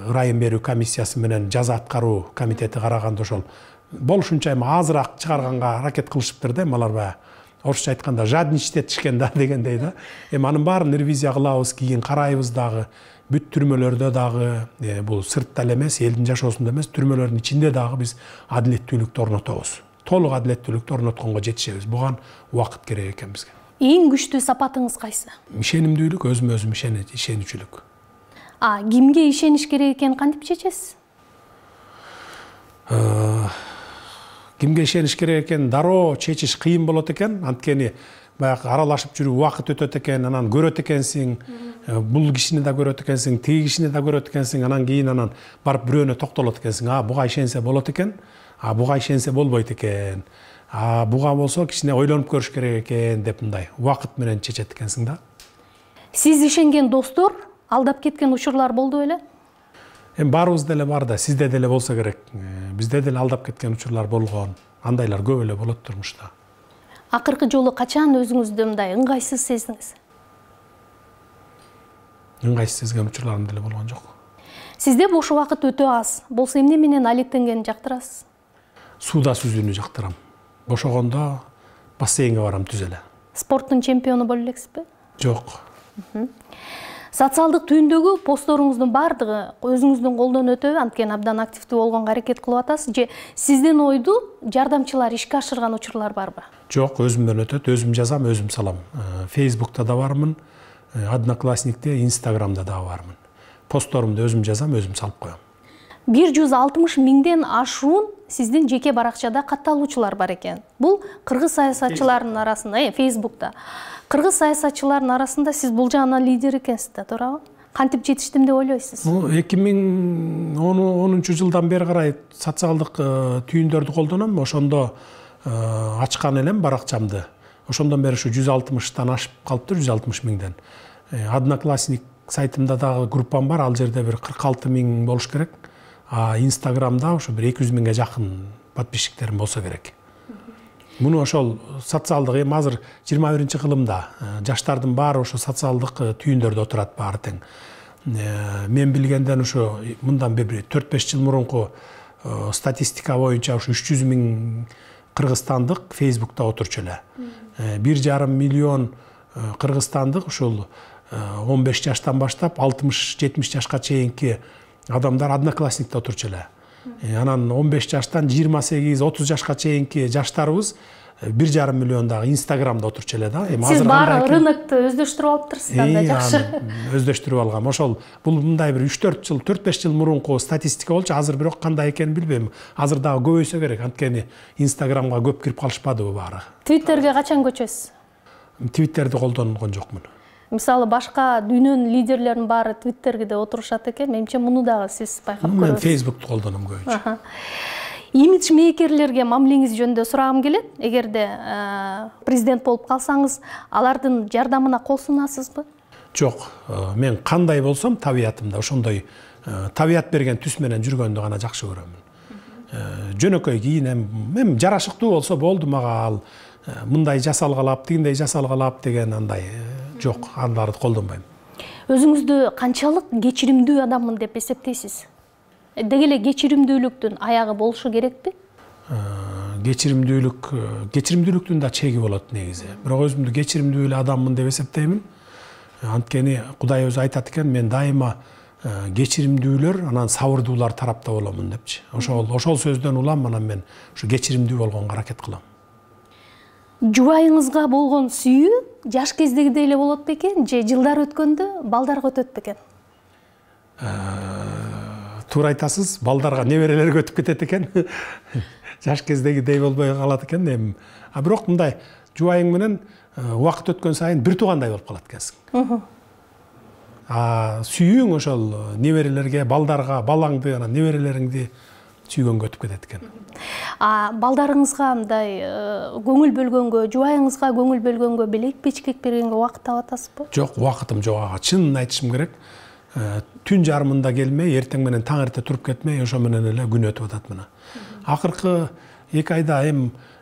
ырайым берүү комиссиясы менен жаза аткаруу комитети караганда ошол болушунча эми азыраак чыгарганга аракет кылышыптыр да, алар баягы орусча айтканда жадничтетишкен да дегендей да. Эми анын баарын ревизия кылабыз, кийин карайбыз дагы. Бүт түрмөлөрдө дагы, бул сыртта эле эмес, элдин жашоосунда эмес, түрмөлөрдүн ичинде дагы биз адилеттүүлүктү орнотобуз. Толук адилеттүүлүктү орнотконго жетишебиз. Буга убакыт керек экен бизге. Эң күчтүү сапатыңыз кайсы? Ишенимдүүлүк, өзүмө өзүм ишенүүчүлүк. Кимге ишениш керек экенин кантип чечесиз? Кимге ишениш керек экенин дароо чечиш кыйын болот экен, анткени баягы аралашып жүрүп убакыт өтөт экен, анан көрөт экенсиң, бул кишини да көрөт экенсиң, тиги кишини да көрөт экенсиң, анан кийин барып бирөөнө токтолот экенсиң. Буга ишенсе болот экен, буга ишенсе болбойт экен. Буга болсо кичине ойлонуп көрүш керек экен деп мындай убакыт менен чечет экенсиң да. Сиз ишенген достор алдап кеткен учурлар болду беле? Эми баарыбызда эле бар да, сизде деле болсо керек. Бизде деле алдап кеткен учурлар болгон. Андайлар көп эле болот турмушта. Акыркы жолу качан өзүңүздү мындай ыңгайсыз сездиңиз? Ыңгайсыз сезген учурларым деле болгон жок. Сизде бош убакыт өтө аз. Болсо эмне менен алектенгени жактырасыз? Сууда сүзүүнү жактырам. Бошогондо бассейнге барам түз эле. Спорттун чемпиону боло элексизби? Жок. Социалдык түйүндөгү посторуңуздун баардыгы өзүңүздүн колдон өтөбү, анткени абдан активдүү болгонго аракет кылып атасыз же сиздин ойду жардамчылар ишке ашырган учурлар барбы? Жок, өзүмдөн өтөт, өзүм жазам, өзүм салам. Facebook'та да бармын, Одноклассникте, Instagram'да да бармын. Посторумду өзүм жазам, өзүм салып коем. 160 миңден ашуун сиздин жеке баракчада катталуучулар бар экен. Бул кыргыз саясатчыларынын арасында, Facebook'та. Кыргыз саясатчыларынын арасында сиз бул жагынан лидер экенсиз да, туурабы? Кантип жетиштим деп ойлойсуз? 2010-жылдан бери карай социалдык түйүндөрдү колдоном. Ошондо ачкан элем баракчамды. Ошондон бери ушу 160-тан ашып калыптыр, 160 миңден. Одноклассник сайтымда дагы группам бар, ал жерде бир 46 миң болуш керек. Инстаграмда ошо бир 200 миңге жакын подписчиктерим болсо керек. Муну ошол социалдык, эми азыр 21-кылымда жаштардын баары ошо социалдык түйүндөрдө отурат баары тең. Мен билгенден ошо мындан бир 4-5 жыл мурунку статистика боюнча ошо 300 миң кыргызстандык Facebook'ta отурчу эле. 1,5 миллион кыргызстандык ушул 15 жаштан баштап 60-70 жашка чейинки адамдар Одноклассникте отурчу эле. Анан 15 жаштан 28-30 жашка чейинки жаштарыбыз 1,5 миллиондагы Инстаграмда отурчу эле да. Сиз баары рынокты өздөштүрүп алыптырсыз да, жакшы. Өздөштүрүп алгам. Ошол бул мындай бир 3-4 жыл, 4-5 жыл мурунку статистика болчу. Азыр бирок кандай экенин билбейм. Азыр дагы көбөйсө керек. Анткени Инстаграмга көп кирип калышпадыбы баары. Твиттерге качан көчөсүз? Твиттерди колдонгон жокмун. Мисалы башка дүйнөнүн лидерлеринин баары Твиттерге отурушат экен. Менимче муну дагы сиз байкап көрөсүз. Мен Facebook'tu колдоном көбүнчө. Имидж мейкерлерге мамилеңиз жөнүндө сурагым келет. Эгерде президент болуп калсаңыз, алардын жардамына кол сунасызбы? Жок, мен кандай болсом табиятымда ошондой табият берген түс менен жүргөндү гана жакшы көрөмүн. Жөнөкөй кийинем, мен жарашыктуу болсо болду, мага ал мындай жасалгалап, тигиндей жасалгалап деген андай жок, андарды колдонбойм. Өзүңүздү канчалык кечиримдүү адаммын деп эсептейсиз? Деги эле кечиримдүүлүктүн аягы болушу керекпи? Кечиримдүүлүктүн да чеги болот негизи. Бирок өзүмдү кечиримдүү эле адаммын деп эсептеймин. Анткени Кудай өзү айтат экен, мен дайыма кечиримдүүлөр, анан сабырдуулар тарапта боломун депчи. Ошол сөздөн улам, анан мен ушу кечиримдүү болгонго аракет кылам. Жубайыңызга болгон сүйүү жаш кездегидей эле болот бекен, же жылдар өткөндө балдарга өтөт бекен? Туура айтасыз, балдарга, неберелерге өтүп кетет экен. Жаш кездегидей болбой калат экен. Бирок мындай жубайың менен убакыт өткөн сайын бир туугандай болуп калат экенсиң. Сүйүүң ошол неберелерге, балдарга, балаңды, анан неберелериңди сүйгөнгө өтүп кетет экен. Балдарыңызга мындай көңүл бөлгөнгө, жубайыңызга көңүл бөлгөнгө, белек печкек бергенге убакыт таап атасызбы? Жок, убакытым жок ага. Чынын айтышым керек. Түн жарымында келмей, эртең менен таң эрте туруп кетмей, ошо менен эле күн өтүп атат мына. Акыркы 2 айда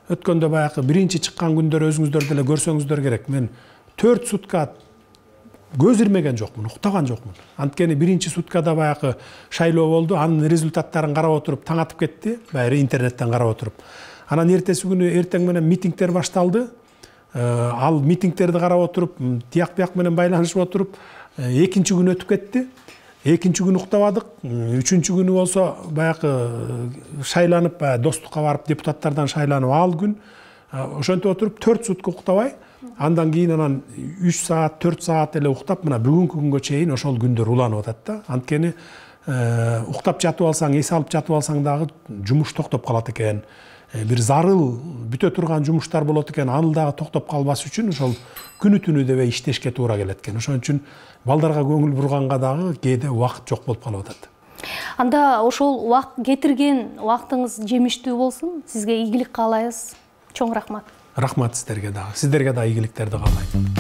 өткөндө баягы биринчи чыккан күндөр өзүңүздөр деле көрсөңүздөр керек. Мен 4 сутка көз ирмеген жокмун, уктаган жокмун. Анткени биринчи суткада баягы шайлоо болду, анын результаттарын карап отуруп таң атып кетти, баягы интернеттен карап отуруп. Анан эртеси күнү эртең менен митингдер башталды. Ал митингдерди карап отуруп, тияк бияк менен байланышып отуруп, экинчи күн өтүп кетти. Экинчи күн уктабадык. Үчүнчү күнү болсо баягы шайланып, достукка барып депутаттардан шайланып ал күн ошентип отуруп 4 сутка уктабай, андан кийин 3 саат, 4 саат эле уктап, мына бүгүнкү күнгө чейин ошол күндөр уланып атат да. Анткени уктап жатып алсаң, эс алып жатып алсаң дагы жумуш токтоп калат экен. Бир зарыл бүтө турган жумуштар болот экен, аны дагы токтоп калбас үчүн ошол күнү түнү дебей иштешке туура келет экен. Ошон үчүн балдарга көңүл бурганга дагы кээде убакыт жок болуп калып атат. Анда ошол кетирген убактыңыз жемиштүү болсун. Сизге ийгилик каалайбыз. Чоң рахмат. Рахмат сиздерге дагы. Сиздерге дагы ийгиликтерди каалайм.